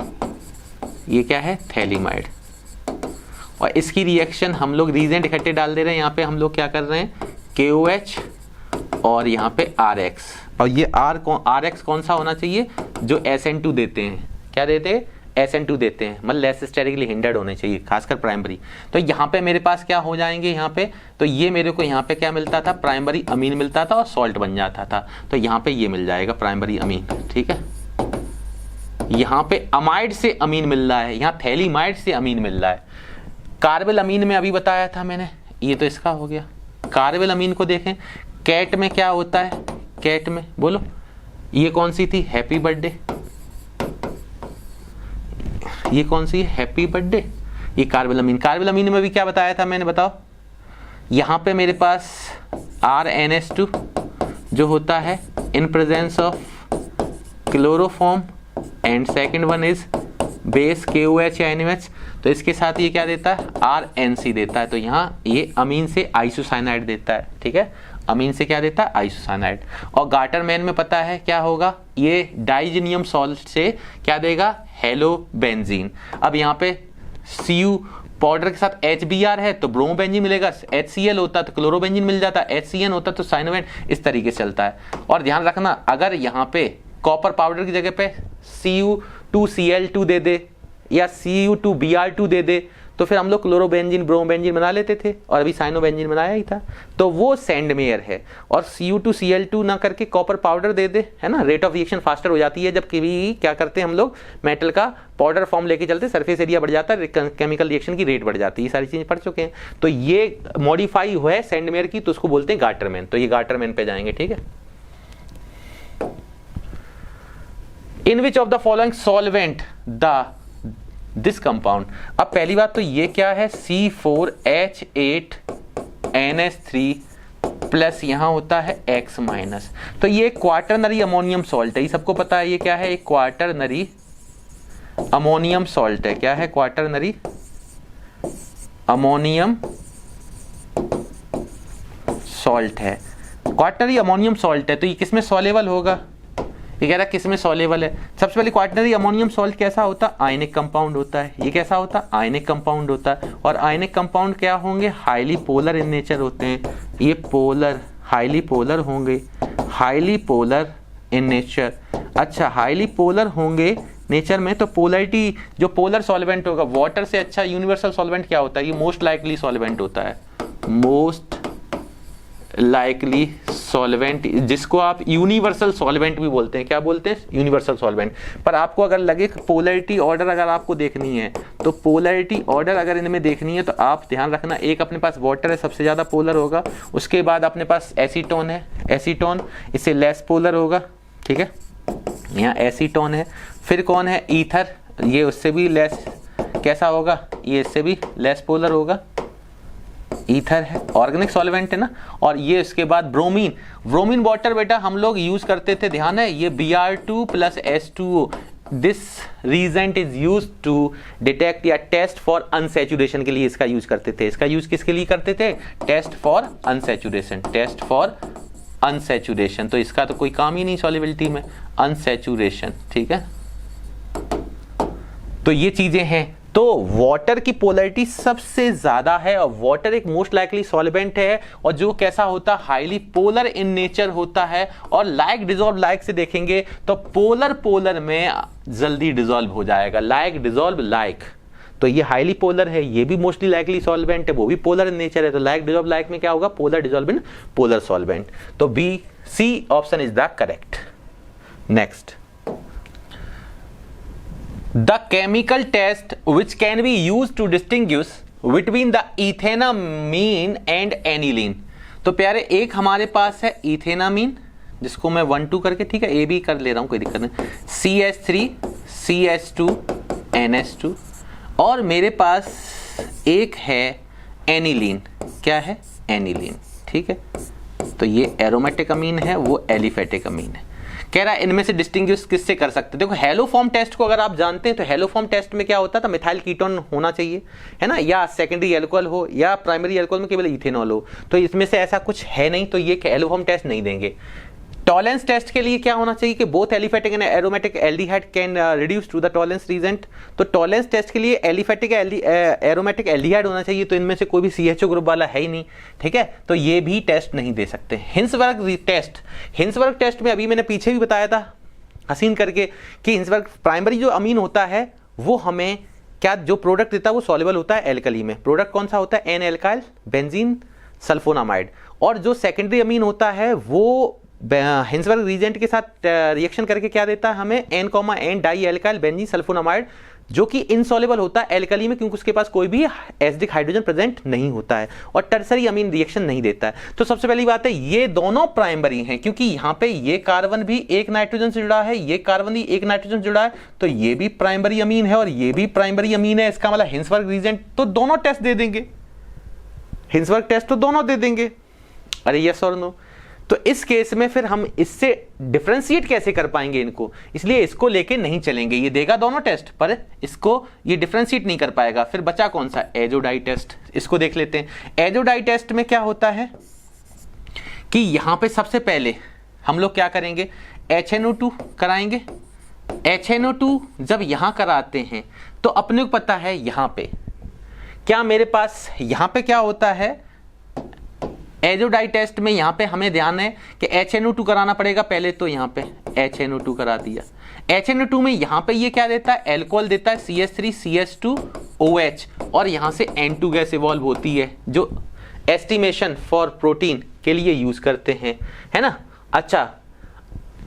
Speaker 1: ये क्या है, थैलीमाइड। और इसकी रिएक्शन हम लोग रीजेंट इकट्ठे डाल दे रहे हैं, यहाँ पे हम लोग क्या कर रहे हैं, KOH और यहाँ पे RX, और ये RX कौन सा होना चाहिए, जो SN2 देते हैं, क्या देते हैं, SN2 देते हैं, मतलब लेस स्टेरिकली हिंडर्ड होने चाहिए, खासकर प्राइमरी। तो यहाँ पे मेरे पास क्या हो जाएंगे, यहाँ पे तो ये मेरे को यहाँ पे क्या मिलता था, प्राइमरी अमीन मिलता था और सॉल्ट बन जाता था, तो यहाँ पे ये मिल जाएगा प्राइमरी अमीन, ठीक है। यहाँ पे अमाइड से अमीन मिल रहा है, यहाँ थैलीमाइड से अमीन मिल रहा है। कार्बल अमीन में अभी बताया था मैंने, ये तो इसका हो गया। कार्बल अमीन को देखें, कैट में क्या होता है, कैट में बोलो, ये कौन सी थी, हैप्पी बर्थडे, ये कौन सी है, हैप्पी बर्थडे, ये कार्बल अमीन। कार्बल अमीन में भी क्या बताया था मैंने, बताओ, यहाँ पे मेरे पास RNH2 जो होता है in presence of chloroform, and second one is base KOH या NaOH, तो इसके साथ ये क्या देता है, RNC देता है। तो यहाँ ये अमीन से आइसोसाइनाइड देता है, ठीक है, अमीन से क्या देता है, आइसोसाइनाइड। और गाटरमैन में पता है क्या होगा, ये डाइजीनियम सॉल्ट से क्या देगा, हेलोबेंजीन। अब यहाँ पे Cu पाउडर के साथ HBr है तो ब्रोमोबेंजीन मिलेगा, HCl होता तो क्लोरोबेंजीन मिल जाता, HCN होता तो साइनोवेन, इस तरीके से चलता है। और ध्यान रखना, अगर यहाँ पे कॉपर पाउडर की जगह पे Cu2Cl2 दे दे या Cu2Br2 दे दे तो फिर हम लोग क्लोरोबेंजीन ब्रोमोबेंजीन बना लेते थे, और अभी साइनोबेंजीन बनाया ही था, तो वो सैंडमेयर है। और Cu2Cl2 ना करके कॉपर पाउडर दे दे, है ना, रेट ऑफ रिएक्शन फास्टर हो जाती है। जब कभी क्या करते हैं हम लोग, मेटल का पाउडर फॉर्म लेके चलते, सरफेस एरिया बढ़ जाता है, केमिकल रिएक्शन की रेट बढ़ जाती है, ये सारी चीजें पढ़ चुके हैं। तो ये मॉडिफाई हुआ है सैंडमेयर की, तो उसको बोलते हैं गाटरमैन। तो ये गाटरमैन पे जाएंगे, ठीक है। In which of the following solvent this compound, अब पहली बात तो ये क्या है, C4H8NH3 प्लस यहां होता है X माइनस, तो ये क्वाटरनरी अमोनियम सॉल्ट है, ये सबको पता है, ये क्या है, एक क्वाटरनरी अमोनियम सॉल्ट है। क्या है, क्वाटरनरी अमोनियम सॉल्ट है, क्वाटरनरी अमोनियम सॉल्ट है। तो ये किसमें सॉल्युबल होगा, ये कह रहा है किसमें सॉल्युबल है। सबसे पहले क्वाटरनरी अमोनियम सॉल्ट कैसा होता है, आयनिक कंपाउंड होता है। ये कैसा होता है, आयनिक कंपाउंड होता है। और आयनिक कंपाउंड क्या होंगे, हाईली पोलर इन नेचर होते हैं। ये पोलर, हाईली पोलर होंगे, हाईली पोलर इन नेचर। अच्छा, हाईली पोलर होंगे नेचर में, तो पोलरिटी, जो पोलर सॉल्वेंट होगा, वाटर से अच्छा यूनिवर्सल सॉल्वेंट क्या होता है, ये मोस्ट लाइकली सॉल्वेंट होता है, मोस्ट लाइकली सॉल्वेंट, जिसको आप यूनिवर्सल सॉल्वेंट भी बोलते हैं। क्या बोलते हैं, यूनिवर्सल सॉल्वेंट। पर आपको अगर लगे पोलरिटी ऑर्डर अगर आपको देखनी है, तो पोलरिटी ऑर्डर अगर इनमें देखनी है तो आप ध्यान रखना, एक अपने पास वाटर है, सबसे ज्यादा पोलर होगा, उसके बाद अपने पास एसीटोन है, एसीटोन इससे लेस पोलर होगा, ठीक है, यहाँ एसीटोन है। फिर कौन है, ईथर, ये उससे भी लेस कैसा होगा, ये इससे भी लेस पोलर होगा, ईथर है, ऑर्गेनिक सॉल्वेंट है ना। और ये इसके बाद ब्रोमीन, ब्रोमीन वाटर बेटा हम लोग यूज करते थे, ध्यान है, ये Br2 plus H2O, this reagent is use to detect या टेस्ट फॉर अनसैचुरेशन के लिए इसका यूज करते थे। इसका यूज किसके लिए करते थे, test for unsaturation, test for unsaturation. तो इसका तो कोई काम ही नहीं सॉल्युबिलिटी में, अनसैचुरेशन, ठीक है। तो ये चीजें हैं। तो वाटर की पोलरिटी सबसे ज्यादा है, और वाटर एक मोस्ट लाइकली सॉल्वेंट है, और जो कैसा होता है, हाईली पोलर इन नेचर होता है। और लाइक डिसॉल्व लाइक से देखेंगे तो पोलर पोलर में जल्दी डिसॉल्व हो जाएगा, लाइक डिसॉल्व लाइक। तो तो ये हाईली पोलर है, ये भी मोस्टली लाइकली सॉल्वेंट है, वो भी पोलर इन नेचर है, तो लाइक डिजॉल्व लाइक में क्या होगा, polar dissolve in polar solvent. तो B C option is the correct. Next, the chemical test which can be use to distinguish between the ethanamine and aniline. तो प्यारे एक हमारे पास है इथेनामीन, जिसको मैं 1,2 करके, ठीक है, ए बी कर ले रहा हूं, कोई दिक्कत नहीं, CH3 CH2 NH2, और मेरे पास एक है एनिलीन, क्या है, एनिलीन, ठीक है। तो ये एरोमेटिक अमीन है, वो एलिफेटिक अमीन है। कह रहा है इनमें से डिस्टिंग्विश किससे कर सकते हैं। देखो हेलो फॉर्म टेस्ट को अगर आप जानते हैं तो हेलो फॉर्म टेस्ट में क्या होता था, मिथाइल कीटोन होना चाहिए, है ना, या सेकेंडरी एल्कोहल हो, या प्राइमरी एल्कोहल में केवल इथेनॉल हो। तो इसमें से ऐसा कुछ है नहीं, तो ये हेलो फॉर्म टेस्ट नहीं देंगे। टॉलेंस टेस्ट के लिए क्या होना चाहिए कि both aliphatic and aromatic aldehyde can reduce to the Tollens reagent. तो टॉलेंस टेस्ट के लिए एलिफेटिक एरोमेटिक एल्डिहाइड होना चाहिए, तो इनमें से कोई भी CHO ग्रुप वाला है ही नहीं, ठीक है, तो ये भी टेस्ट नहीं दे सकते। हिंसबर्ग टेस्ट, हिंसबर्ग टेस्ट में अभी मैंने पीछे भी बताया था हसीन करके कि हिंसबर्ग प्राइमरी जो अमीन होता है वो हमें क्या जो प्रोडक्ट देता है वो सॉल्युबल होता है एल्कली में। प्रोडक्ट कौन सा होता है, एन एल्काइल बेंजीन सल्फोनामाइड। और जो सेकेंडरी अमीन होता है वो हिंसबर्ग रीजेंट के साथ रिएक्शन करके क्या देता है हमें, N, dialkyl benzene sulphonamide, जो कि इनसॉल्युबल होता है एल्कली में, क्योंकि उसके पास कोई भी एसिडिक हाइड्रोजन प्रेजेंट नहीं होता है, और टर्सरी अमीन रिएक्शन नहीं देता है। तो सबसे पहली बात है ये दोनों प्राइमरी हैं, क्योंकि यहां पे ये कार्बन भी एक नाइट्रोजन से जुड़ा है, ये कार्बन भी एक नाइट्रोजन से जुड़ा है, तो ये भी प्राइमरी अमीन है और ये भी प्राइमरी अमीन है। इसका मतलब हिंसबर्ग रीजेंट तो दोनों टेस्ट दे देंगे, हिंसबर्ग टेस्ट तो दोनों दे देंगे। अरे यस और नो। तो इस केस में फिर हम इससे डिफरेंशिएट कैसे कर पाएंगे इनको, इसलिए इसको लेके नहीं चलेंगे। ये देगा दोनों टेस्ट पर इसको ये डिफरेंशिएट नहीं कर पाएगा। फिर बचा कौन सा, एजोडाई टेस्ट, इसको देख लेते हैं। एजोडाई टेस्ट में क्या होता है कि यहां पे सबसे पहले हम लोग क्या करेंगे, HNO2 कराएंगे। HNO2 जब यहां कराते हैं तो अपने को पता है यहां पे क्या मेरे पास, यहां पे क्या होता है एजोडाई टेस्ट में, यहां पे हमें ध्यान है कि HNO2 कराना पड़ेगा पहले, तो यहां पे HNO2 करा दिया। HNO2 में यहां पे ये क्या देता है, एल्कोहल देता है CH3 CH2 OH, और यहां से N2 गैस इवॉल्व होती है जो एस्टिमेशन फॉर प्रोटीन के लिए यूज करते हैं, है ना। अच्छा,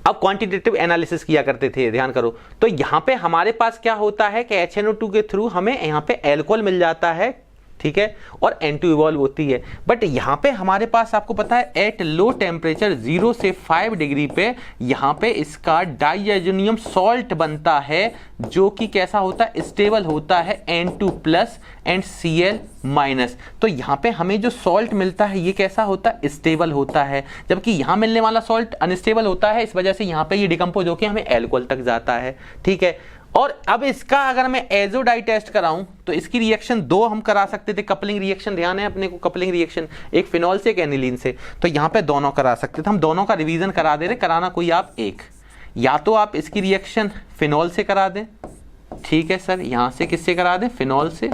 Speaker 1: अब क्वांटिटेटिव एनालिसिस किया करते थे, ध्यान करो। तो यहां पे हमारे पास क्या होता है कि HNO2 के थ्रू हमें यहां पे एल्कोहल मिल जाता है, ठीक है, और N2 इवॉल्व होती है। बट यहां पे हमारे पास आपको पता है एट लो टेम्परेचर 0 से 5 डिग्री पे यहां पे इसका डाइएजोनियम सॉल्ट बनता है, जो कि कैसा होता है, स्टेबल होता है, N2+ एंड Cl-। तो यहां पे हमें जो सॉल्ट मिलता है ये कैसा होता है, स्टेबल होता है, जबकि यहां मिलने वाला सॉल्ट अनस्टेबल होता है। इस वजह से यहां पे ये डिकम्पोज होकर हमें एल्कोहल तक जाता है, ठीक है। और अब इसका अगर मैं एजोडाई टेस्ट कराऊं तो इसकी रिएक्शन दो हम करा सकते थे, कपलिंग रिएक्शन, ध्यान है अपने को, कपलिंग रिएक्शन एक फिनॉल से एक एनिलीन से, तो यहां पे दोनों करा सकते थे। हम दोनों का रिवीजन करा दे रहे, कराना कोई आप एक, या तो आप इसकी रिएक्शन फिनॉल से करा दें, ठीक है सर, यहां से किससे करा दें, फिनॉल से,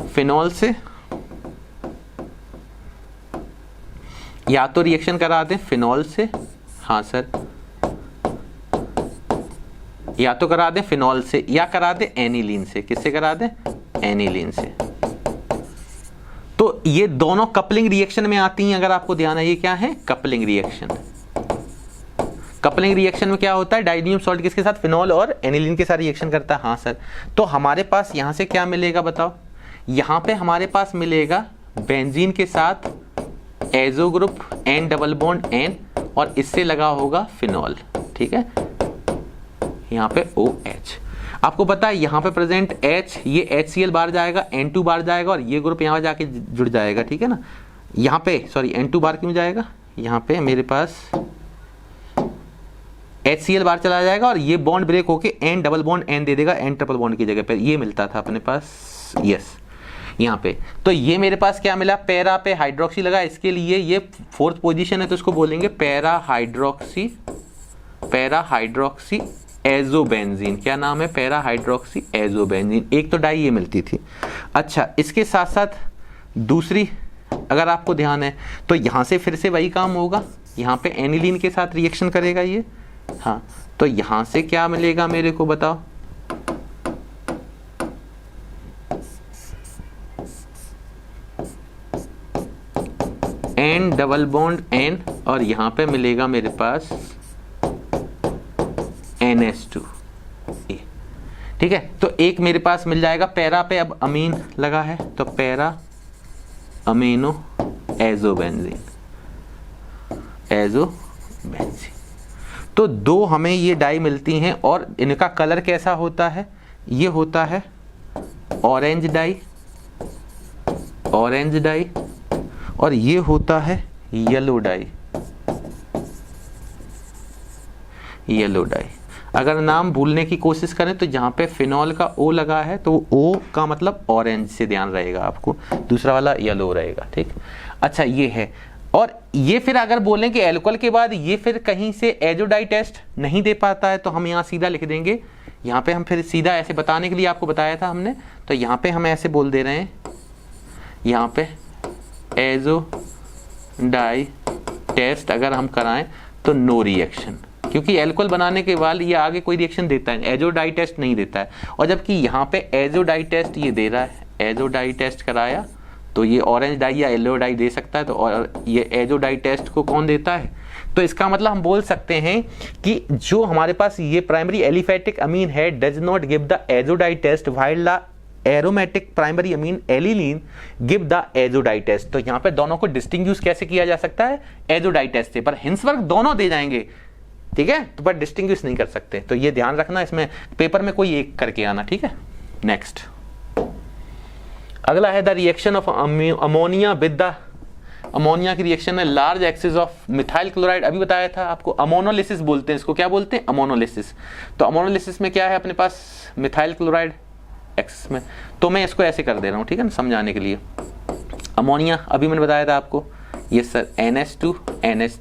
Speaker 1: फिनॉल से, या तो रिएक्शन करा दें फिनॉल से, हाँ सर, या तो करा दें फिनॉल से या करा दें एनिलीन से। किससे करा दें, एनिलीन से। तो ये दोनों कपलिंग रिएक्शन में आती हैं, अगर आपको ध्यान है, ये क्या है, कपलिंग रिएक्शन। कपलिंग रिएक्शन में क्या होता है, डाइनियम सॉल्ट किसके साथ, फिनॉल और एनिलीन के साथ रिएक्शन करता है, हाँ सर। तो हमारे पास यहां से क्या मिलेगा बताओ, यहां पे हमारे पास मिलेगा बेंजीन के साथ azo group N double bond N, और इससे लगा होगा फिनॉल, ठीक है, यहाँ पे OH। आपको पता है यहाँ पे प्रेजेंट H, ये HCl बाहर जाएगा, N2 बाहर जाएगा, और ये ग्रुप यहाँ जाके जुड़ जाएगा, ठीक है ना। यहाँ पे सॉरी N2 बाहर क्यों जाएगा, यहाँ पे मेरे पास HCl बाहर चला जाएगा, और ये बॉन्ड ब्रेक होके N डबल बॉन्ड N दे देगा, N ट्रिपल बॉन्ड की जगह पे ये मिलता था अपने पास, यस यहाँ पे। तो ये मेरे पास क्या मिला, पैरा पे हाइड्रोक्सी लगा, इसके लिए ये 4th पोजीशन है, तो इसको बोलेंगे पैरा हाइड्रोक्सी एजोबेंजीन। क्या नाम है, पैरा हाइड्रोक्सी एजोबेंजीन। एक तो डाई ये मिलती थी। अच्छा, इसके साथ साथ दूसरी अगर आपको ध्यान है तो यहां से फिर से वही काम होगा, यहां पे एनिलीन के साथ रिएक्शन करेगा ये, हाँ, तो यहां से क्या मिलेगा मेरे को बताओ, N डबल बॉन्ड N और यहां पे मिलेगा मेरे पास NH2। ठीक है, तो एक मेरे पास मिल जाएगा, पैरा पे अब अमीन लगा है तो पैरा अमीनो एजोबेंजीन, एजोबेंजीन। तो दो हमें ये डाई मिलती हैं और इनका कलर कैसा होता है, ये होता है ऑरेंज डाई, ऑरेंज डाई, और ये होता है येलो डाई, येलो डाई। अगर नाम भूलने की कोशिश करें तो जहां पे फिनॉल का ओ लगा है तो ओ का मतलब ऑरेंज से ध्यान रहेगा आपको, दूसरा वाला येलो रहेगा। ठीक, अच्छा ये है। और ये फिर अगर बोलें कि एल्कोहल के बाद ये फिर कहीं से एजोडाई टेस्ट नहीं दे पाता है तो हम यहाँ सीधा लिख देंगे, यहाँ पे हम फिर सीधा ऐसे बताने के लिए आपको बताया था हमने, तो यहाँ पे हम ऐसे बोल दे रहे हैं, यहाँ पे एजोडाई टेस्ट अगर हम कराएं तो नो रिएक्शन, क्योंकि एल्कोहल बनाने के बाद ये आगे कोई रिएक्शन देता है, एजोडाई टेस्ट नहीं देता है। और जबकि यहाँ पे एजोडाई टेस्ट ये दे रहा है, एजोडाई टेस्ट कराया तो ये ऑरेंज डाई या येलो डाई दे सकता है, तो और ये एजोडाई टेस्ट को कौन देता है, तो इसका मतलब हम बोल सकते हैं कि जो हमारे पास ये प्राइमरी एलिफेटिक अमीन है does not give the azo dye test while the aromatic primary amine aniline give the azo dye test. तो यहाँ पे दोनों को डिस्टिंग्विश कैसे किया जा सकता है, एजोडाई टेस्ट से, पर हिंसवर्क दोनों दे जाएंगे। ठीक है, तो पर डिस्टिंग्विश नहीं कर सकते, तो ये ध्यान रखना, इसमें पेपर में कोई एक करके आना। ठीक है, नेक्स्ट अगला है the reaction of ammonia with the, ammonia की रिएक्शन है large access of methyl chloride. अभी बताया था आपको, अमोनोलिसिस बोलते हैं इसको, क्या बोलते हैं, अमोनोलिसिस। तो अमोनोलिसिस में क्या है अपने पास, मिथाइल क्लोराइड एक्सेस में, तो मैं इसको ऐसे कर दे रहा हूं, ठीक है ना, समझाने के लिए। अमोनिया अभी मैंने बताया था आपको, ये सर NH2 NH,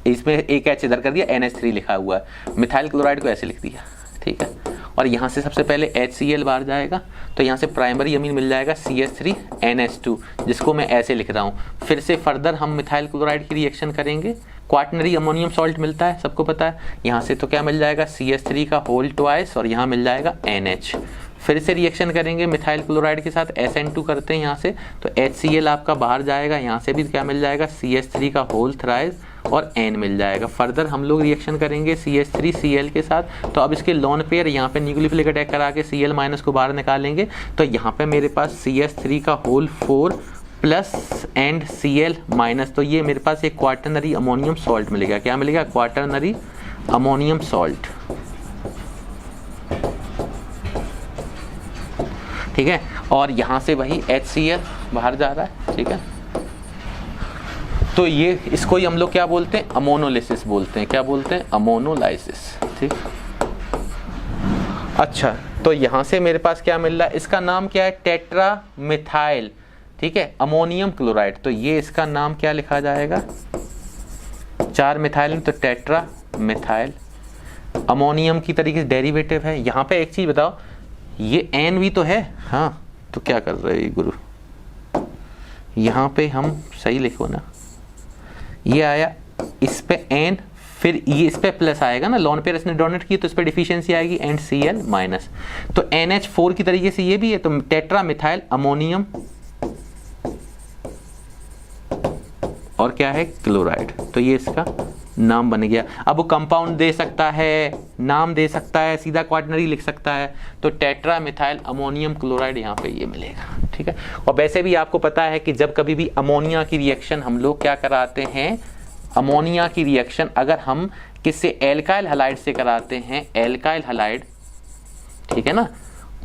Speaker 1: इसमें एक H इधर कर दिया, NH3 लिखा हुआ है, मिथाइल क्लोराइड को ऐसे लिख दिया। ठीक है, और यहाँ से सबसे पहले HCl बाहर जाएगा, तो यहाँ से प्राइमरी अमीन मिल जाएगा CH3 NH2, जिसको मैं ऐसे लिख रहा हूँ। फिर से फर्दर हम मिथाइल क्लोराइड की रिएक्शन करेंगे, क्वाटनरी अमोनियम सॉल्ट मिलता है, सबको पता है। यहाँ से तो क्या मिल जाएगा, CH3 का होल ट्वाइस, और यहाँ मिल जाएगा NH। फिर से रिएक्शन करेंगे मिथाइल क्लोराइड के साथ, SN2 करते हैं यहाँ से, तो HCl आपका बाहर जाएगा, यहाँ से भी क्या मिल जाएगा, CH3 का होल थ्राइस और N मिल जाएगा। फर्दर हम लोग रिएक्शन करेंगे CH3Cl के साथ, तो अब इसके लोन पेयर यहाँ पे न्यूक्लियोफिलिक अटैक करा के Cl माइनस को बाहर निकालेंगे, तो यहाँ पे मेरे पास CH3 का whole 4 plus and Cl minus, तो ये मेरे पास एक क्वाटरनरी अमोनियम सॉल्ट मिलेगा। क्या मिलेगा, क्वाटरनरी अमोनियम सॉल्ट। ठीक है, और यहाँ से वही HCl बाहर जा रहा है। ठीक है, तो ये इसको ही हम लोग क्या बोलते हैं, अमोनोलिसिस बोलते हैं। क्या बोलते हैं, अमोनोलाइसिस। ठीक, अच्छा, तो यहाँ से मेरे पास क्या मिल रहा है, इसका नाम क्या है, टेट्रा मिथाइल। ठीक है, अमोनियम क्लोराइड, तो ये इसका नाम क्या लिखा जाएगा, 4 मिथाइल तो टेट्रा मिथाइल। अमोनियम की तरीके से डेरिवेटिव है। यहाँ पे एक चीज बताओ, ये N भी तो है, हाँ, तो क्या कर रहे हैं गुरु, यहाँ पे हम सही लिखो ना, ये आया इस पे N, फिर ये इस पे प्लस आएगा ना, लॉन पेयर इसने डोनेट की तो इस पे डिफिशियंसी आएगी एंड Cl माइनस, तो NH4 की तरीके से ये भी है, तो टेट्रा मिथाइल अमोनियम और क्या है, क्लोराइड। तो ये इसका नाम बन गया। अब वो कंपाउंड दे सकता है, नाम दे सकता है, सीधा क्वाटनरी लिख सकता है, तो टेट्रा मिथाइल अमोनियम क्लोराइड यहाँ पे ये मिलेगा। ठीक है, और वैसे भी आपको पता है कि जब कभी भी अमोनिया की रिएक्शन हम लोग क्या कराते हैं, अमोनिया की रिएक्शन अगर हम किससे, एल्काइल हैलाइड से कराते हैं, एल्काइल हैलाइड, ठीक है ना,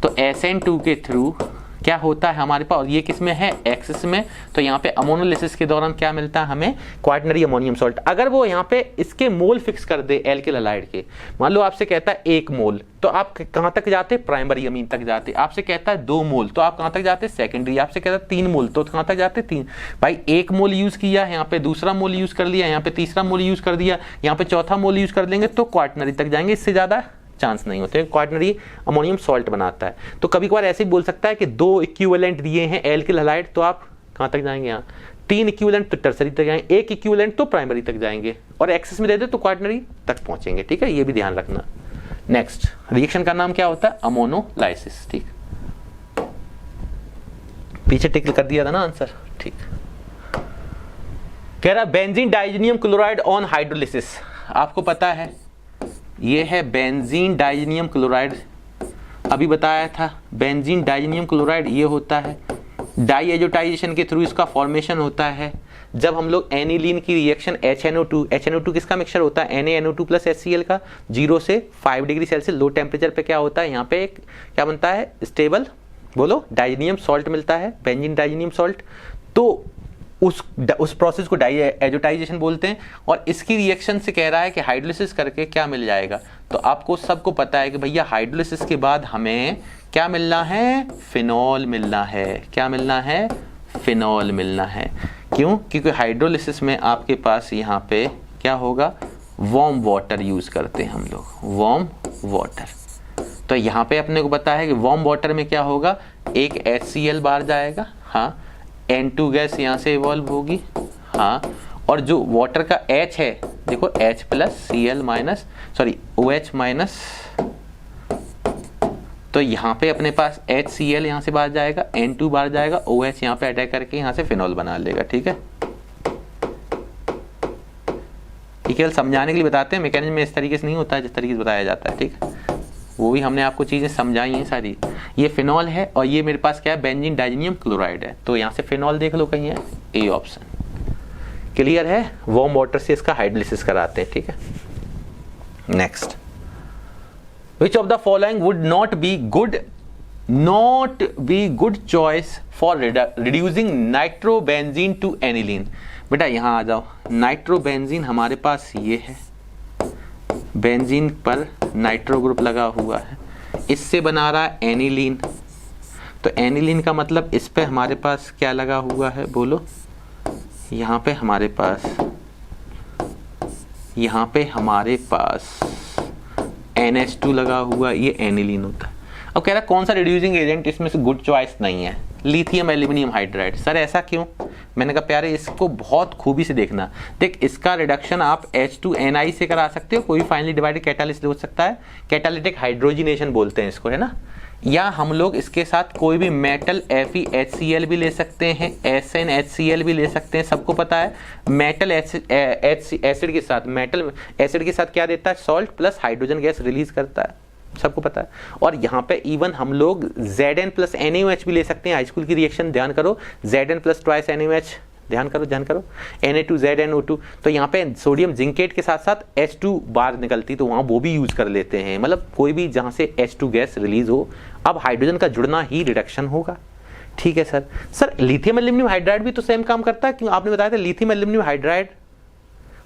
Speaker 1: तो SN2 के थ्रू क्या होता है हमारे पास, और ये किस में है, एक्सिस में, तो यहाँ पे अमोनोलिसिस के दौरान क्या मिलता है हमें, क्वाटनरी अमोनियम सॉल्ट। अगर वो यहाँ पे इसके मोल फिक्स कर दे एल्किल हैलाइड के, मान लो आपसे कहता है 1 मोल, तो आप कहाँ तक जाते, प्राइमरी अमीन तक जाते। आपसे कहता है 2 मोल, तो आप कहाँ तक जाते, सेकेंडरी। आपसे कहता है 3 मोल, तो कहाँ तक जाते, 3। भाई 1 मोल यूज किया, यहाँ पे दूसरा मोल यूज कर लिया, यहाँ पे तीसरा मोल यूज कर दिया, यहाँ पे चौथा मोल यूज कर देंगे तो क्वाटनरी तक जाएंगे, इससे ज्यादा चांस नहीं होते। क्वाटनरी अमोनियम सॉल्ट बनाता है। तो कभी कभार ऐसे भी बोल सकता है कि 2 इक्विवेलेंट दिए हैं एल्किल हैलाइड, तो आप कहाँ तक जाएंगे, यहाँ 3 इक्विवेलेंट तो टर्सरी तक जाएंगे, 1 इक्विवेलेंट तो प्राइमरी तक जाएंगे, और एक्सेस में दे दे तो क्वाटनरी तक पहुंचेंगे। ठीक है, ये भी ध्यान रखना। नेक्स्ट रिएक्शन का नाम क्या होता है, अमोनोलाइसिस। ठीक, पीछे टिक कर दिया था ना आंसर। ठीक, कह रहा बेंजीन डाइजीनियम क्लोराइड ऑन हाइड्रोलिसिस। आपको पता है ये है बेंजीन डाइजीनियम क्लोराइड, अभी बताया था। बेंजीन डाइजीनियम क्लोराइड ये होता है, डाई एजोटाइजेशन के थ्रू इसका फॉर्मेशन होता है। जब हम लोग एनिलीन की रिएक्शन HNO2 किसका मिक्सचर होता है, NaNO2 प्लस HCl का, 0 से 5 डिग्री सेल्सियस लो टेम्परेचर पे क्या होता है, यहाँ पे एक क्या बनता है, स्टेबल बोलो डाइजीनियम सॉल्ट मिलता है, बेंजीन डाइजीनियम सॉल्ट। तो उस प्रोसेस को डाई एजोटाइजेशन बोलते हैं। और इसकी रिएक्शन से कह रहा है कि हाइड्रोलिसिस करके क्या मिल जाएगा। तो आपको सबको पता है कि भैया हाइड्रोलिसिस के बाद हमें क्या मिलना है, फिनॉल मिलना है। क्या मिलना है, फिनॉल मिलना है। क्यों, क्योंकि हाइड्रोलिसिस में आपके पास यहाँ पे क्या होगा, वार्म वाटर यूज करते हैं हम लोग, वार्म वाटर। तो यहाँ पे अपने को पता है कि वार्म वाटर में क्या होगा, एक HCl बाहर जाएगा, हाँ, N2 गैस यहाँ से इवॉल्व होगी, हाँ, और जो वाटर का H है देखो H plus Cl minus OH minus, तो यहाँ पे अपने पास HCl यहाँ से बाहर जाएगा, N2 बाहर जाएगा, OH यहाँ पे अटैक करके यहाँ से फिनॉल बना लेगा। ठीक है, केवल समझाने के लिए बताते हैं, मैकेनिज्म में इस तरीके से नहीं होता है जिस तरीके से बताया जाता है। ठीक है, वो भी हमने आपको चीजें समझाई हैं सारी। ये फिनॉल है और ये मेरे पास क्या है, बेंजीन डाइजीनियम क्लोराइड है। तो यहाँ से फिनॉल देख लो कहीं है, ए ऑप्शन क्लियर है। वार्म वाटर से इसका हाइड्रोलिसिस कराते हैं। ठीक है, next, which of the following would not be good choice for reducing nitrobenzene to aniline. बेटा यहाँ आ जाओ, नाइट्रोबेंजीन हमारे पास ये है, बेंजीन पर नाइट्रो ग्रुप लगा हुआ है, इससे बना रहा है एनिलीन। तो एनिलीन का मतलब इस पे हमारे पास क्या लगा हुआ है, बोलो, यहाँ पे हमारे पास NH2 लगा हुआ, ये एनिलीन होता है। अब कह रहा कौन सा रिड्यूसिंग एजेंट इसमें से गुड चॉइस नहीं है, लिथियम एल्यूमिनियम हाइड्राइड। सर ऐसा क्यों, मैंने कहा प्यारे इसको बहुत खूबी से देखना। देख इसका रिडक्शन आप H2Ni से करा सकते हो, कोई फाइनली डिवाइडेड कैटालिस्ट हो सकता है, कैटालिटिक हाइड्रोजिनेशन बोलते हैं इसको, है ना। या हम लोग इसके साथ कोई भी मेटल FeHCl भी ले सकते हैं, SnHCl भी ले सकते हैं। सबको पता है मेटल एसिड के साथ, मेटल एसिड के साथ क्या देता है, salt plus hydrogen gas release करता है, सबको पता है। और यहाँ पे इवन हम लोग Zn प्लस NaOH भी ले सकते हैं। हाई स्कूल की रिएक्शन ध्यान करो, Zn प्लस ट्वाइस NaOH, ध्यान करो Na2ZnO2। तो यहाँ पे सोडियम जिंकेट के साथ साथ H2 बार निकलती, तो वहाँ वो भी यूज कर लेते हैं। मतलब कोई भी जहाँ से H2 गैस रिलीज हो, अब हाइड्रोजन का जुड़ना ही रिडक्शन होगा। ठीक है सर लिथियम एल्यूमिनियम हाइड्राइड भी तो सेम काम करता है, क्यों आपने बताया था lithium aluminium hydride,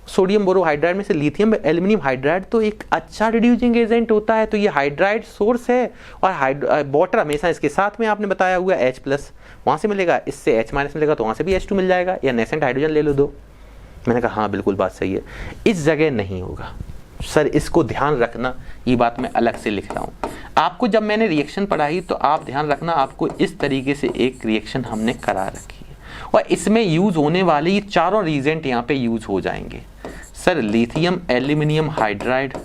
Speaker 1: sodium borohydride में से लिथियम एल्यूमिनियम हाइड्राइड तो एक अच्छा रिड्यूसिंग एजेंट होता है। तो ये हाइड्राइड सोर्स है, और वाटर हमेशा इसके साथ में आपने बताया हुआ H प्लस वहां से मिलेगा, इससे H माइनस मिलेगा तो वहां से भी H2 मिल जाएगा, या नेसेंट हाइड्रोजन ले लो दो। मैंने कहा हाँ बिल्कुल बात सही है, इस जगह नहीं होगा सर, इसको ध्यान रखना, ये बात मैं अलग से लिख रहा हूँ आपको। जब मैंने रिएक्शन पढ़ाई तो आप ध्यान रखना, आपको इस तरीके से एक रिएक्शन हमने करा रखी है, और इसमें यूज होने वाले ये चारों रिएजेंट यहाँ पे यूज हो जाएंगे। सर लिथियम एल्यूमिनियम हाइड्राइड,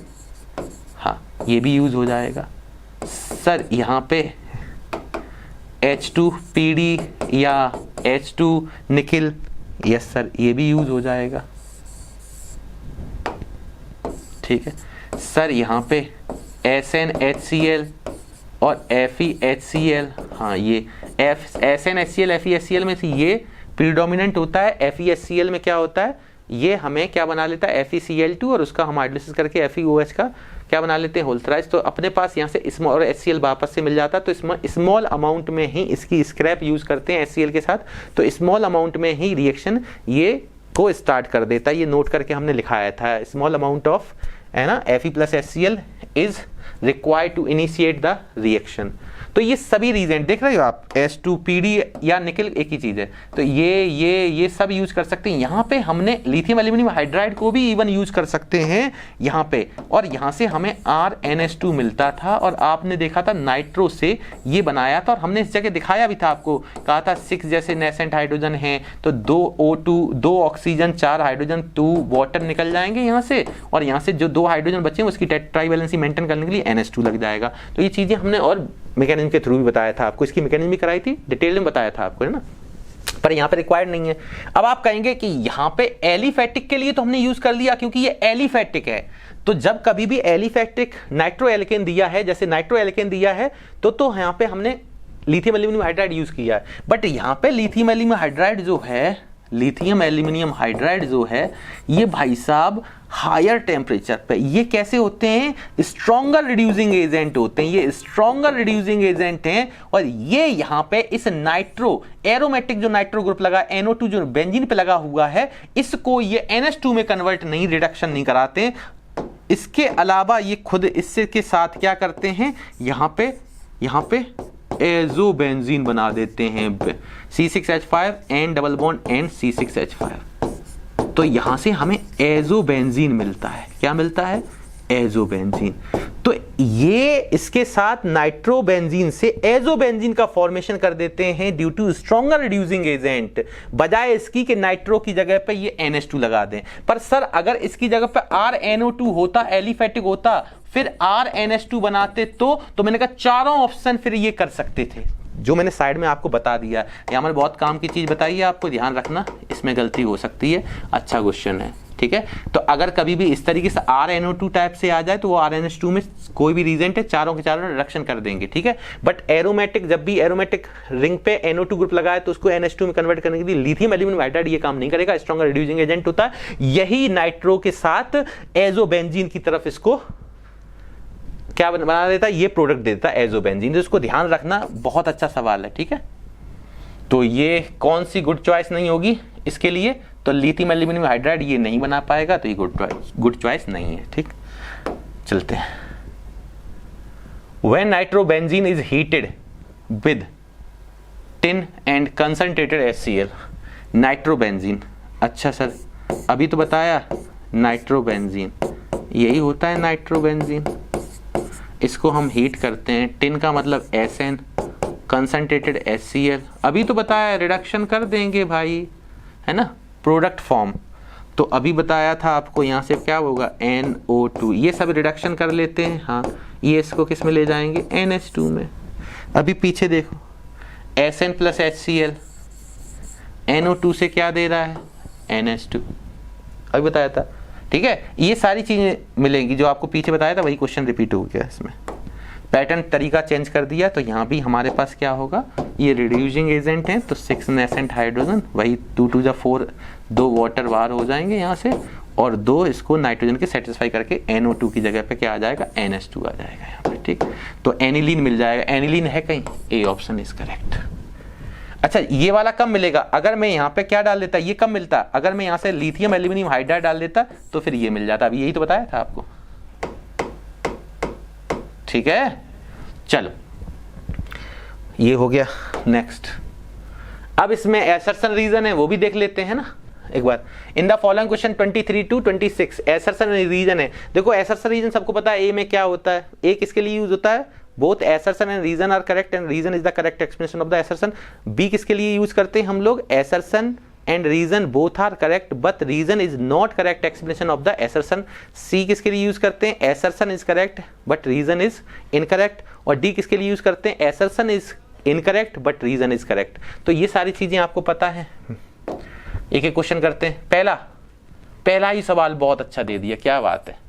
Speaker 1: हाँ ये भी यूज हो जाएगा। सर यहाँ पे H2PD या H2 निकिल, यस सर ये भी यूज हो जाएगा। ठीक है सर, यहाँ पे SnHCl और FeHCl, हाँ ये SnHCl FeHCl में से ये प्रीडोमिनेंट होता है। FeHCl में क्या होता है, ये हमें क्या बना लेता है FeCl2, और उसका हम हाइड्रोलिसिस करके FeOH का क्या बना लेते हैं, होल्थराइज। तो अपने पास यहाँ से स्मॉल और HCl वापस से मिल जाता है, तो स्मॉल अमाउंट में ही इसकी स्क्रैप यूज करते हैं HCl के साथ, तो स्मॉल अमाउंट में ही रिएक्शन ये को स्टार्ट कर देता है। ये नोट करके हमने लिखाया था, स्मॉल अमाउंट ऑफ है ना Fe plus HCl is required to initiate the reaction. तो ये सभी रीजेंट देख रहे हो आप, H2PD या निकल एक ही चीज है, तो ये सब यूज कर सकते हैं। यहाँ पे हमने लिथियम एल्यूमिनियम हाइड्राइड को भी इवन यूज कर सकते हैं यहाँ पे, और यहाँ से हमें RNH2 मिलता था, और आपने देखा था नाइट्रो से ये बनाया था, और हमने इस जगह दिखाया भी था आपको, कहा था 6 जैसे नेसेंट हाइड्रोजन है तो 2 O2 2 ऑक्सीजन 4 हाइड्रोजन 2 वाटर निकल जाएंगे यहाँ से, और यहाँ से जो 2 हाइड्रोजन बचे उसकी ट्राइवैलेंसी मेंटेन करने के लिए NH2 लग जाएगा। तो ये चीजें हमने और मैकेनिज्म के थ्रू भी बताया था आपको, इसकी मैकेनिज्म भी कराई थी, डिटेल में बताया था आपको, है ना। पर यहाँ पे रिक्वायर्ड नहीं है। अब आप कहेंगे कि यहाँ पे एलिफेटिक के लिए तो हमने यूज कर लिया क्योंकि ये एलिफेटिक है, तो जब कभी भी एलिफेटिक नाइट्रो एल्केन दिया है, जैसे नाइट्रो एल्केन दिया है, तो यहाँ पे हमने लिथियम एल्यूमिनियम हाइड्राइड यूज किया है। बट यहाँ पे लिथियम एल्यूमिनियम हाइड्राइड जो है, लिथियम एल्यूमिनियम हाइड्राइड जो है, ये भाई साहब हायर टेम्परेचर पे ये कैसे होते हैं, स्ट्रॉन्गर रिड्यूसिंग एजेंट होते हैं, ये स्ट्रॉन्गर रिड्यूसिंग एजेंट हैं। और ये यहाँ पे इस नाइट्रो एरोमेटिक जो नाइट्रो ग्रुप लगा, NO2 जो बेंजीन पे लगा हुआ है, इसको ये NH2 में कन्वर्ट नहीं, रिडक्शन नहीं कराते। इसके अलावा ये खुद इससे के साथ क्या करते हैं, यहाँ पे एजोबेंजीन बना देते हैं, C6H5 N double bond N C6H5। तो यहां से हमें एजोबेंजीन मिलता है। क्या मिलता है? एजोबेंजीन। तो ये इसके साथ नाइट्रोबेंजीन से एजोबेंजीन का फॉर्मेशन कर देते हैं due to stronger reducing agent, बजाय इसकी कि नाइट्रो की जगह पे ये NH2 लगा दें। पर सर अगर इसकी जगह पे RNO2 होता, एलिफेटिक होता, फिर RNH2 बनाते तो मैंने कहा चारों ऑप्शन फिर ये कर सकते थे, जो मैंने साइड में आपको बता दिया। यहाँ मैंने बहुत काम की चीज बताई है, आपको ध्यान रखना, इसमें गलती हो सकती है। अच्छा क्वेश्चन है, ठीक है। तो अगर कभी भी इस तरीके से RNO2 टाइप से आ जाए तो वो RNH2 में कोई भी रीजेंट है, चारों के चारों रिडक्शन कर देंगे, ठीक है। बट एरोमेटिक, जब भी एरोमेटिक रिंग पे NO2 ग्रुप लगाए तो उसको NH2 में कन्वर्ट करने के लिए लिथियम एल्यूमिनियम हाइड्राइड ये काम नहीं करेगा, स्ट्रॉन्गर रिड्यूसिंग एजेंट होता है। यही नाइट्रो के साथ एजोबेंजीन की तरफ इसको क्या बना देता है, ये प्रोडक्ट देता है एजोबेंजीन। तो इसको ध्यान रखना, बहुत अच्छा सवाल है, ठीक है। तो ये कौन सी गुड चॉइस नहीं होगी इसके लिए, तो लिथियम एल्यूमिनियम हाइड्राइड ये नहीं बना पाएगा, तो ये गुड चॉइस नहीं है, ठीक। चलते हैं। When nitrobenzene is heated with tin and concentrated HCl, nitrobenzene. अच्छा सर अभी तो बताया नाइट्रोबेंजीन, यही होता है नाइट्रोबेंजीन। इसको हम हीट करते हैं, टिन का मतलब SN, कंसंट्रेटेड HCl, अभी तो बताया रिडक्शन कर देंगे भाई, है ना, प्रोडक्ट फॉर्म। तो अभी बताया था आपको, यहाँ से क्या होगा, NO2, ये सब रिडक्शन कर लेते हैं। हाँ, ये इसको किस में ले जाएंगे, NH2 में। अभी पीछे देखो, SN प्लस HCl, NO2 से क्या दे रहा है, NH2, अभी बताया था, ठीक है। ये सारी चीजें मिलेंगी जो आपको पीछे बताया था, वही क्वेश्चन रिपीट हो गया इसमें। पैटर्न तरीका चेंज कर दिया, तो यहाँ भी हमारे पास क्या होगा, ये रिड्यूसिंग एजेंट है तो 6 नेसेंट हाइड्रोजन, वही 2 to the 4, 2 वाटर बाहर हो जाएंगे यहाँ से, और 2 इसको नाइट्रोजन के सेटिस्फाई करके NO2 की जगह पे क्या आ जाएगा, NH2 आ जाएगा यहाँ पे, ठीक। तो एनिलीन मिल जाएगा। एनिलीन है कहीं, ए ऑप्शन इज करेक्ट। अच्छा, ये वाला कब मिलेगा, अगर मैं यहाँ पे क्या डाल देता, ये कब मिलता, अगर मैं यहाँ से लिथियम एल्यूमिनियम हाइड्राइड डाल देता तो फिर ये मिल जाता। अभी यही तो बताया था आपको, ठीक है। चलो ये हो गया। नेक्स्ट, अब इसमें एसर्शन रीजन है वो भी देख लेते हैं ना एक बार। In the following question 23 to 26 assertion reason है। देखो एसर्शन रीजन सबको पता है, ए में क्या होता है, ए किसके लिए यूज होता है, both assertion and reason are correct and reason is the correct explanation of the assertion। B किसके लिए यूज करते हैं हम लोग, assertion and reason both are correct but reason is not correct explanation of the assertion। C किसके लिए use करते हैं, assertion is correct but reason is incorrect. और डी किसके लिए यूज करते हैं, assertion is incorrect but reason is correct. तो ये सारी चीजें आपको पता है। एक एक क्वेश्चन करते हैं। पहला ही सवाल बहुत अच्छा दे दिया, क्या बात है।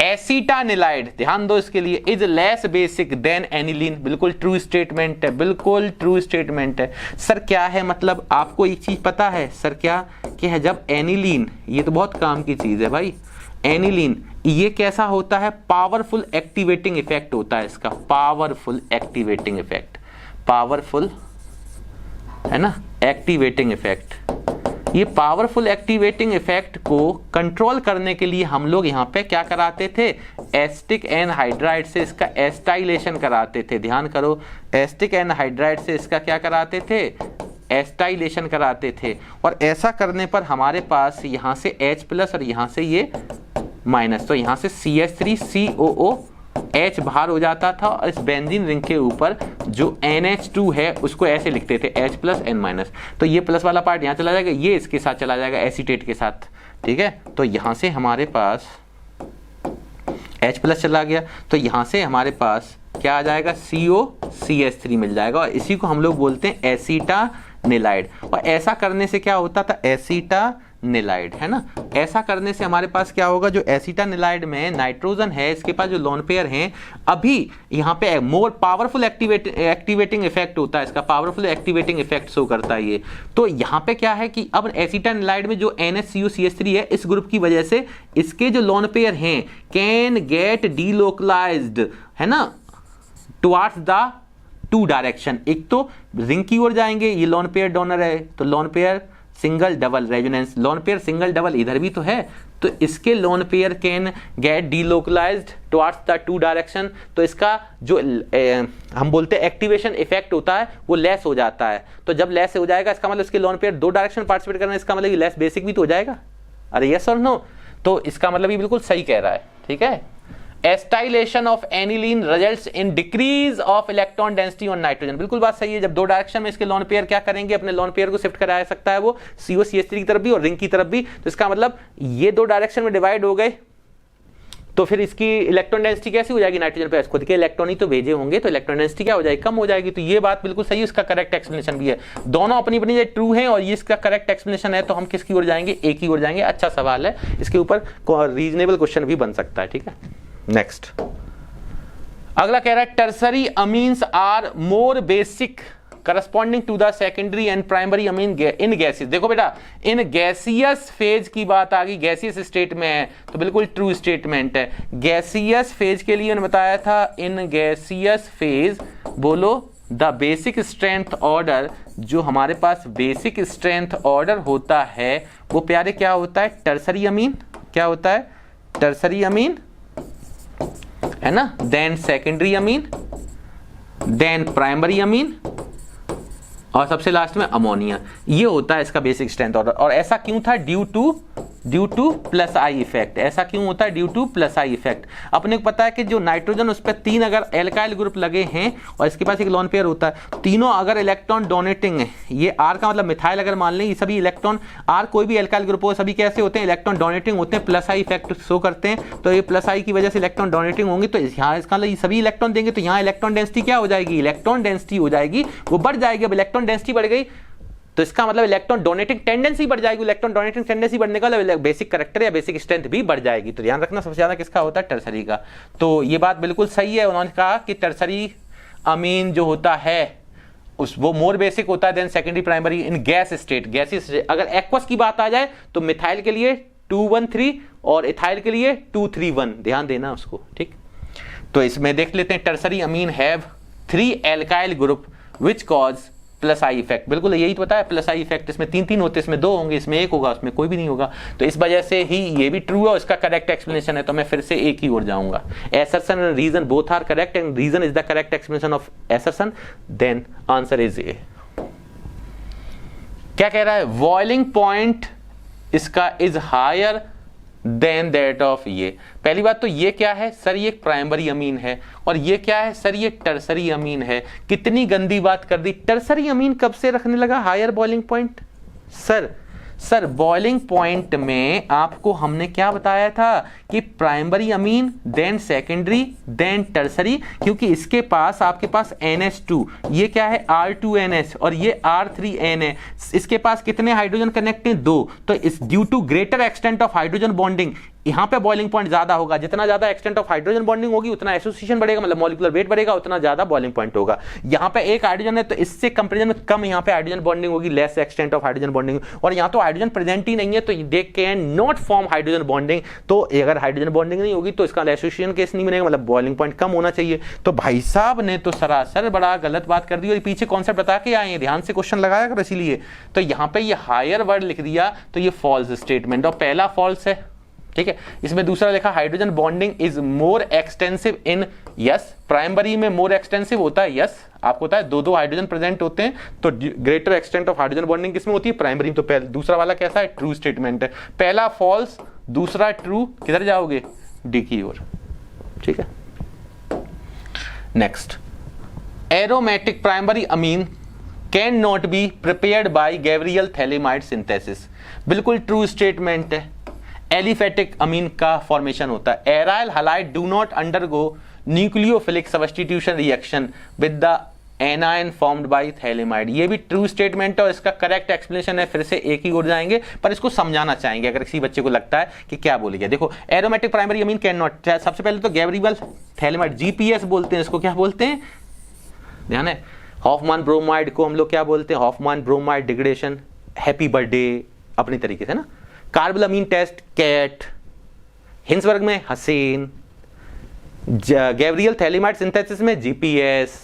Speaker 1: एसीटानिलाइड, ध्यान दो इसके लिए, is less basic than aniline. बिल्कुल ट्रू स्टेटमेंट है, बिल्कुल ट्रू स्टेटमेंट है। सर क्या है मतलब, आपको एक चीज पता है सर क्या कि है, जब एनिलीन, ये तो बहुत काम की चीज है भाई, एनिलीन ये कैसा होता है, पावरफुल एक्टिवेटिंग इफेक्ट होता है इसका, पावरफुल एक्टिवेटिंग इफेक्ट, पावरफुल है ना एक्टिवेटिंग इफेक्ट। ये पावरफुल एक्टिवेटिंग इफेक्ट को कंट्रोल करने के लिए हम लोग यहाँ पे क्या कराते थे, एसिटिक एनहाइड्राइड से इसका एस्टाइलेशन कराते थे। ध्यान करो, एसिटिक एनहाइड्राइड से इसका क्या कराते थे, एस्टाइलेशन कराते थे। और ऐसा करने पर हमारे पास यहाँ से H+ और यहाँ से ये माइनस, तो यहाँ से CH3COO H बाहर हो जाता था, और इस बेंजीन रिंग के ऊपर जो NH2 है उसको ऐसे लिखते थे H+N-। तो ये प्लस वाला पार्ट यहाँ चला जाएगा, ये इसके साथ चला जाएगा एसीटेट के साथ, ठीक है। तो यहाँ से हमारे पास H+ चला गया, तो यहाँ से हमारे पास क्या आ जाएगा, COCH3 मिल जाएगा, और इसी को हम लोग बोलते हैं एसीटा एसीटानिलाइड। और ऐसा करने से क्या होता था, एसीटानिलाइड, है ना। ऐसा करने से हमारे पास क्या होगा, जो एसीटानिलाइड में नाइट्रोजन है, इसके पास जो लोन पेयर हैं, अभी यहाँ पे मोर पावरफुल एक्टिवेटिंग इफेक्ट होता है, इसका पावरफुल एक्टिवेटिंग इफेक्ट शो करता है ये। तो यहाँ पे क्या है कि अब एसीटानिलाइड में जो NHCOCH3 है, इस ग्रुप की वजह से इसके जो लोन पेयर हैं कैन गेट डीलोकलाइज्ड, है ना, टुवर्ड्स द टू डायरेक्शन। एक तो रिंग की ओर जाएंगे, ये लोन पेयर डोनर है, तो lone pair single double resonance, lone pair single double इधर भी तो है, तो इसके lone pair can get delocalised towards the two direction. तो इसका जो हम बोलते हैं एक्टिवेशन इफेक्ट होता है वो लेस हो जाता है। तो जब लेस हो जाएगा इसका मतलब इसके लोन पेयर दो डायरेक्शन पार्टिसिपेट कर रहे हैं, इसका मतलब लेस बेसिक भी तो हो जाएगा। अरे यस और नो, तो इसका मतलब ये बिल्कुल सही कह रहा है, ठीक है। Acetylation of aniline results in decrease of electron density on nitrogen, बिल्कुल बात सही है। जब दो डायरेक्शन में इसके लोन पेयर क्या करेंगे, अपने लोन पेयर को शिफ्ट करा सकता है वो COCH3 की तरफ भी और रिंग की तरफ भी। तो इसका मतलब ये दो डायरेक्शन में डिवाइड हो गए, तो फिर इसकी इलेक्ट्रॉन डेंसिटी कैसी हो जाएगी, नाइट्रोजन पे खुद के इलेक्ट्रॉन ही तो भेजे होंगे, तो इलेक्ट्रॉन डेंसिटी क्या हो जाएगी, कम हो जाएगी। तो ये बात बिल्कुल सही है, इसका करेक्ट एक्सप्लेनेशन भी है। दोनों अपनी अपनी ट्रू है और ये इसका करेक्ट एक्सप्लेनेशन है, तो हम किसकी ओर जाएंगे, एक की ओर जाएंगे। अच्छा सवाल है, इसके ऊपर रीजनेबल क्वेश्चन भी बन सकता है, ठीक है। नेक्स्ट अगला कह रहा है tertiary amines are more basic corresponding to the secondary and primary amine in gases. देखो बेटा, इन गैसियस फेज की बात आ गई, गैसियस स्टेट में है, तो बिल्कुल ट्रू स्टेटमेंट है। गैसियस फेज के लिए उन्होंने बताया था, इन गैसियस फेज बोलो द बेसिक स्ट्रेंथ ऑर्डर, जो हमारे पास बेसिक स्ट्रेंथ ऑर्डर होता है वो प्यारे क्या होता है, टर्सरी अमीन। क्या होता है, टर्सरी अमीन, है ना, then secondary amine, then primary amine, और सबसे लास्ट में अमोनिया। ये होता है इसका बेसिक स्ट्रेंथ ऑर्डर। और ऐसा क्यों था, due two plus I effect. ऐसा क्यों होता है, due two plus I effect. अपने को पता है कि जो नाइट्रोजन उस पर 3 अगर एल्काइल ग्रुप लगे हैं और इसके पास एक लोन पेयर होता है, तीनों अगर इलेक्ट्रॉन डोनेटिंग है, ये आर का मतलब मिथाइल अगर मान लें, ये सभी इलेक्ट्रॉन आर कोई भी एल्काइल ग्रुप हो, सभी कैसे होते हैं, इलेक्ट्रॉन डोनेटिंग होते हैं, प्लस आई इफेक्ट शो करते हैं। तो ये प्लस आई की वजह से इलेक्ट्रॉन डोनेटिंग होंगे, तो यहाँ इसका मतलब सभी इलेक्ट्रॉन देंगे, तो यहाँ इलेक्ट्रॉन डेंसिटी क्या हो जाएगी, इलेक्ट्रॉन डेंसिटी हो जाएगी, वो बढ़ जाएगी। अब इलेक्ट्रॉन डेंसिटी बढ़ गई तो इसका मतलब इलेक्ट्रॉन डोनेटिंग टेंडेंसी बढ़ जाएगी। इलेक्ट्रॉन डोनेटिंग टेंडेंसी बढ़ने का मतलब बेसिक करैक्टर या बेसिक स्ट्रेंथ भी बढ़ जाएगी। तो ध्यान रखना सबसे ज्यादा किसका होता है, टर्सरी का। तो ये बात बिल्कुल सही है। उन्होंने कहा कि टर्सरी अमीन जो होता है उस वो मोर बेसिक होता है then secondary primary in gas state. गैसीय स्टेट अगर एक्वस की बात आ जाए तो मिथाइल के लिए 213 और इथाइल के लिए 231, ध्यान देना उसको, ठीक। तो इसमें देख लेते हैं, tertiary amine have 3 alkyl group which cause plus I effect. बिल्कुल यही तो पता है, प्लस आई इफेक्ट। इसमें 3 होते हैं, इसमें 2 होंगे, इसमें 1 होगा, उसमें कोई भी नहीं होगा। तो इस वजह से ही ये भी ट्रू है और इसका करेक्ट एक्सप्लेनेशन है। तो मैं फिर से एक ही ओर जाऊंगा, assertion and reason both are correct and reason is the correct explanation of assertion, then answer is A। क्या कह रहा है, बॉइलिंग पॉइंट इसका is higher than that of ये। पहली बात तो ये क्या है सर, ये प्राइमरी अमीन है, और ये क्या है सर, ये टर्सरी अमीन है। कितनी गंदी बात कर दी, टर्सरी अमीन कब से रखने लगा higher boiling point. Sir boiling point में आपको हमने क्या बताया था कि primary amine then secondary then tertiary, क्योंकि इसके पास आपके पास NH2, ये क्या है R2NH और ये R3N है। इसके पास कितने हाइड्रोजन कनेक्ट हैं, 2। तो इस due to greater extent of hydrogen bonding यहां पे बॉइलिंग पॉइंट ज्यादा होगा। जितना ज्यादा एक्सटेंट ऑफ हाइड्रोजन बॉन्डिंग होगी उतना एसोसिएशन बढ़ेगा, मतलब मॉलिक्यूलर वेट बढ़ेगा, उतना ज्यादा बॉइलिंग पॉइंट होगा। यहां पे एक हाइड्रोजन है तो इससे कंपैरिजन में कम यहां पे हाइड्रोजन बॉन्डिंग होगी, less extent of hydrogen bonding. और यहां तो हाइड्रोजन प्रेजेंट ही नहीं है, तो देख के नॉट फॉर्म हाइड्रोजन बॉन्डिंग। तो अगर हाइड्रोजन बॉन्डिंग नहीं होगी तो इसका एसोसिएशन केस नहीं बनेगा, मतलब बॉइलिंग पॉइंट कम होना चाहिए। तो भाई साहब ने तो सरासर बड़ा गलत बात कर दी और पीछे कॉन्सेप्ट बता के आए, ध्यान से क्वेश्चन लगाया कर। इसीलिए तो यहां पे ये हायर वर्ड लिख दिया, तो ये फॉल्स स्टेटमेंट, और पहला फॉल्स है, ठीक है। इसमें दूसरा लिखा hydrogen bonding is more extensive in, yes. Primary में मोर एक्सटेंसिव होता है, यस। आपको होता है 2 हाइड्रोजन प्रेजेंट होते हैं, तो greater extent of hydrogen bonding किसमें होती है, प्राइमरी। तो दूसरा वाला कैसा है, ट्रू स्टेटमेंट है। पहला फॉल्स, दूसरा ट्रू, किधर जाओगे, डी की ओर, ठीक है। Next, aromatic primary Amin can not be prepared by Gabriel phthalimide synthesis. बिल्कुल ट्रू स्टेटमेंट है। एलिफेटिक अमीन का फॉर्मेशन होता है। Aryl halide do not undergo nucleophilic substitution reaction with the anion formed by phthalimide. ये भी ट्रू स्टेटमेंट है और इसका करेक्ट एक्सप्लेनेशन है। फिर से एक ही ओर जाएंगे पर इसको समझाना चाहेंगे अगर किसी बच्चे को लगता है कि क्या बोली गया। देखो aromatic primary Amin can not, सबसे पहले तो गैब्रियल थैलेमाइड जीपीएस बोलते हैं इसको, क्या बोलते हैं, ध्यान है। हॉफमैन ब्रोमाइड को हम लोग क्या बोलते हैं, Hoffmann bromide degradation, happy birthday अपनी तरीके से ना। कार्बोलामीन टेस्ट कैट, हिंसबर्ग में हसीन, गैब्रियल थैलेमाइड सिंथेसिस में जीपीएस,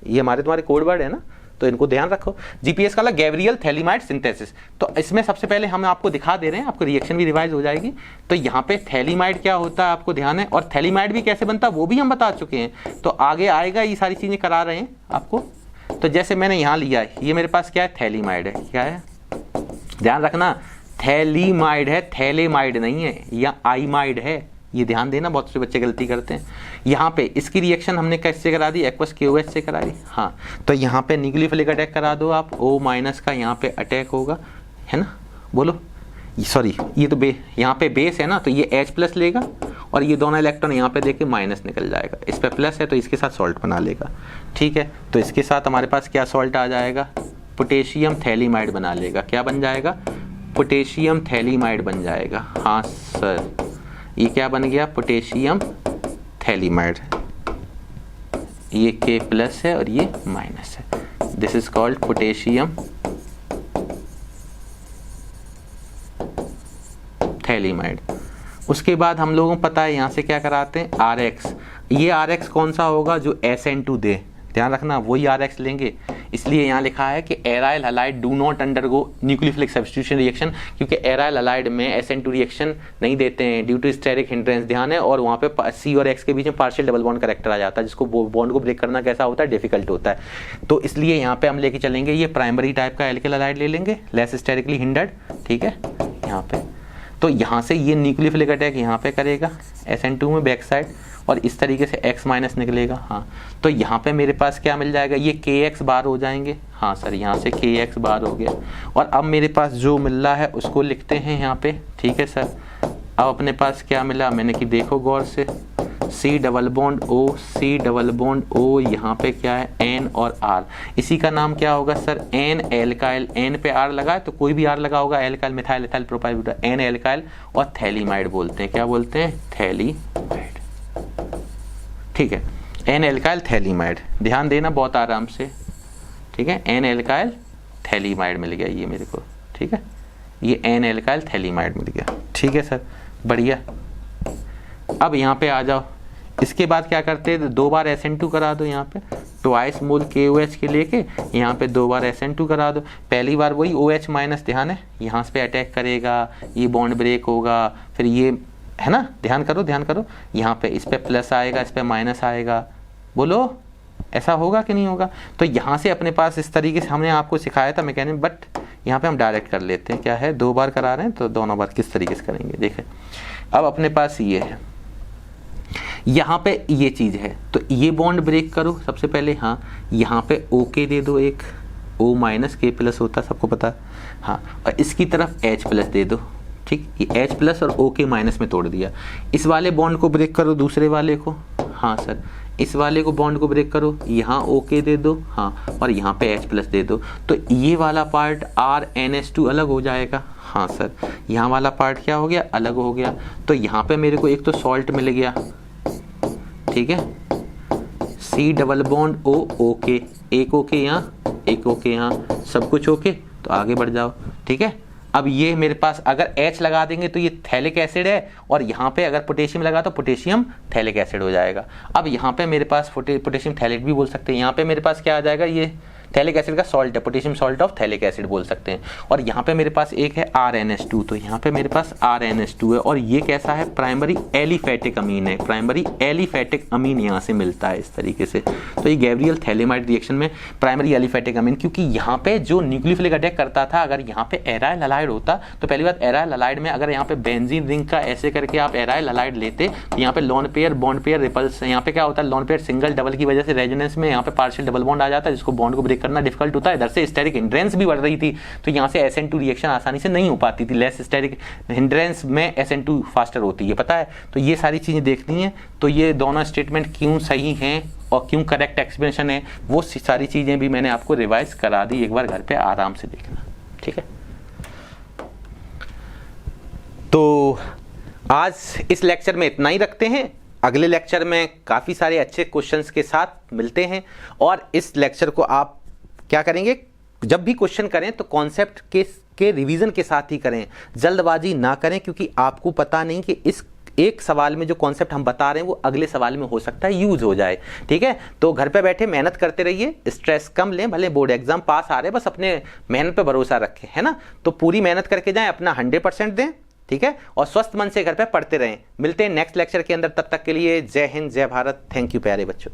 Speaker 1: ये हमारे तुम्हारे कोड वर्ड है ना, तो इनको ध्यान रखो। जीपीएस का गैब्रियल थैलेमाइड सिंथेसिस। तो इसमें सबसे पहले हम आपको दिखा दे रहे हैं, आपको रिएक्शन भी रिवाइज हो जाएगी। तो यहाँ पे थैलेमाइड क्या होता है आपको ध्यान है, और थैलेमाइड भी कैसे बनता है वो भी हम बता चुके हैं। तो आगे आएगा, ये सारी चीजें करा रहे हैं आपको। तो जैसे मैंने यहाँ लिया है, ये मेरे पास क्या है, थैलेमाइड है, क्या है, ध्यान रखना थैलेमाइड है, थैलेमाइड नहीं है, या आइमाइड है, ये ध्यान देना, बहुत से बच्चे गलती करते हैं। यहाँ पे इसकी रिएक्शन हमने कैसे करा दी, एक्वस KOH से करा दी। हाँ, तो यहाँ पे न्यूक्लियोफिलिक अटैक करा दो आप, O- का यहाँ पे अटैक होगा, है ना, बोलो, सॉरी ये तो यहाँ पे बेस है ना, तो ये H+ लेगा और ये दोनों इलेक्ट्रॉन यहाँ पे देके माइनस निकल जाएगा। इस पे प्लस है तो इसके साथ सॉल्ट बना लेगा, ठीक है। तो इसके साथ हमारे पास क्या सॉल्ट आ जाएगा, पोटेशियम थैलेमाइड बना लेगा। क्या बन जाएगा, पोटेशियम थैलेमाइड बन जाएगा। हाँ सर, ये क्या बन गया, पोटेशियम थैलेमाइड। ये K+ है और ये माइनस है, this is called potassium phthalimide. उसके बाद हम लोगों को पता है यहाँ से क्या कराते हैं, RX। ये RX कौन सा होगा, जो SN2 दे, ध्यान रखना वही RX लेंगे। इसलिए यहाँ लिखा है कि aryl halide do not undergo nucleophilic substitution reaction, क्योंकि एराइल हलाइड में SN2 रिएक्शन नहीं देते हैं ड्यू टू स्टेरिक हिंड्रेंस, ध्यान है। और वहाँ पे C और X के बीच में पार्शियल डबल बॉन्ड करेक्टर आ जाता है, जिसको बॉन्ड को ब्रेक करना कैसा होता है, डिफिकल्ट होता है। तो इसलिए यहाँ पे हम लेके चलेंगे ये प्राइमरी टाइप का एल्किल हलाइड ले लेंगे, लेस स्टेरिकली हिंडर्ड, ठीक है। यहाँ पे तो यहाँ से ये न्यूक्लियोफिलिक अटैक यहाँ पे करेगा SN2 में बैक साइड, और इस तरीके से X- निकलेगा। हाँ, तो यहाँ पे मेरे पास क्या मिल जाएगा, ये KX बार हो जाएंगे। हाँ सर, यहाँ से KX बार हो गया। और अब मेरे पास जो मिल रहा है उसको लिखते हैं यहाँ पे, ठीक है सर। अब अपने पास क्या मिला, मैंने कि देखो गौर से, C double bond O, C double bond O, यहाँ पे क्या है N और R। इसी का नाम क्या होगा सर, N एल्काइल, N पे R लगा है तो कोई भी R लगा होगा, alkyl, methyl, ethyl, propyl, butyl, N alkyl, और थैलेमाइड बोलते हैं, क्या बोलते हैं, थैलेमाइड, ठीक है। N एल्काइल थैलेमाइड, ध्यान देना बहुत आराम से, ठीक है। N एल्काइल थैलेमाइड मिल गया ये मेरे को, ठीक है, ये N एल्काइल थैलेमाइड मिल गया, ठीक है सर, बढ़िया। अब यहाँ पे आ जाओ, इसके बाद क्या करते हैं, 2 बार SN2 करा दो यहाँ पे, ट्वाइस मोल KOH के लेके यहाँ पे 2 बार SN2 करा दो। पहली बार वही OH-, ध्यान है, यहाँ पे अटैक करेगा, ये बॉन्ड ब्रेक होगा, फिर ये है ना, ध्यान करो ध्यान करो, यहाँ पे इस पे प्लस आएगा, इस पे माइनस आएगा, बोलो ऐसा होगा कि नहीं होगा। तो यहाँ से अपने पास इस तरीके से हमने आपको सिखाया था मैकेनिज्म, बट यहाँ पे हम डायरेक्ट कर लेते हैं, क्या है, 2 बार करा रहे हैं तो दोनों बार किस तरीके से करेंगे देखें। अब अपने पास ये है, यहाँ पे ये चीज है, तो ये बॉन्ड ब्रेक करो सबसे पहले। हाँ, यहाँ पे OK दे दो, एक O- K+ होता है, सबको पता है। हाँ, और इसकी तरफ H+ दे दो, ठीक, ये H+ और OK- में तोड़ दिया। इस वाले बॉन्ड को ब्रेक करो, दूसरे वाले को, हाँ सर, इस वाले को बॉन्ड को ब्रेक करो, यहाँ OK दे दो, हाँ, और यहाँ पे H+ दे दो, तो ये वाला पार्ट RNS2 अलग हो जाएगा। हाँ सर, यहाँ वाला पार्ट क्या हो गया, अलग हो गया। तो यहाँ पे मेरे को एक तो सॉल्ट मिल गया, ठीक है, C double bond O OK, एक OK यहाँ, एक OK यहाँ, सब कुछ OK। तो आगे बढ़ जाओ, ठीक है। अब ये मेरे पास अगर H लगा देंगे तो ये थैलिक एसिड है, और यहाँ पे अगर पोटेशियम लगा तो पोटेशियम थैलिक एसिड हो जाएगा। अब यहाँ पे मेरे पास पोटेशियम थैलेट भी बोल सकते हैं। यहाँ पे मेरे पास क्या आ जाएगा, ये थैलिक एसिड का सॉल्ट है, potassium salt of phthalic acid बोल सकते हैं। और यहाँ पे मेरे पास एक है RNS2, तो यहाँ पे मेरे पास RNS2 है, और ये कैसा है, प्राइमरी एलिफेटिक अमीन है, प्राइमरी एलिफेटिक अमीन यहाँ से मिलता है इस तरीके से। तो ये गैब्रियल थैलेमाइड रिएक्शन में प्राइमरी एलिफेटिक अमीन, क्योंकि यहाँ पे जो न्यूक्लियोफिलिक अटैक करता था, अगर यहाँ पे एराइल हलाइड होता तो पहली बात, एराइल हलाइड में अगर यहाँ पे बेंजीन रिंग का ऐसे करके आप एराइल हलाइड लेते तो यहाँ पे lone pair, bond pair, repulse, यहाँ पे क्या होता है, लोन पेयर सिंगल डबल की वजह से रेजोनेंस में यहाँ पे पार्शियल डबल बॉन्ड आ जाता है, जिसको बॉन्ड को ब्रेक करना डिफिकल्ट होता है। इधर से स्टेरिक हिंड्रेंस भी बढ़ रही थी, तो यहाँ से SN2 रिएक्शन आसानी से नहीं हो पाती थी, लेस स्टेरिक हिंड्रेंस में SN2 फास्टर होती है, पता है। तो ये सारी चीजें देखनी है। तो ये दोनों स्टेटमेंट क्यों सही हैं, और क्यों करेक्ट एक्सप्लेनेशन है, वो सारी चीज़ें भी मैंने आपको रिवाइज करा दी, एक बार घर पे आराम से देखना, ठीक है। तो आज इस लेक्चर में इतना ही रखते हैं, अगले लेक्चर में काफ़ी सारे अच्छे क्वेश्चंस के साथ मिलते हैं। और इस लेक्चर को आप क्या करेंगे, जब भी क्वेश्चन करें तो कॉन्सेप्ट के रिवीजन के साथ ही करें, जल्दबाजी ना करें, क्योंकि आपको पता नहीं कि इस एक सवाल में जो कॉन्सेप्ट हम बता रहे हैं वो अगले सवाल में हो सकता है यूज हो जाए, ठीक है। तो घर पे बैठे मेहनत करते रहिए, स्ट्रेस कम लें, भले बोर्ड एग्जाम पास आ रहे, बस अपने मेहनत पे भरोसा रखें, है ना। तो पूरी मेहनत करके जाएं, अपना 100% दें, ठीक है, और स्वस्थ मन से घर पे पढ़ते रहें। मिलते हैं नेक्स्ट लेक्चर के अंदर, तब तक के लिए जय हिंद, जय भारत, थैंक यू प्यारे बच्चों।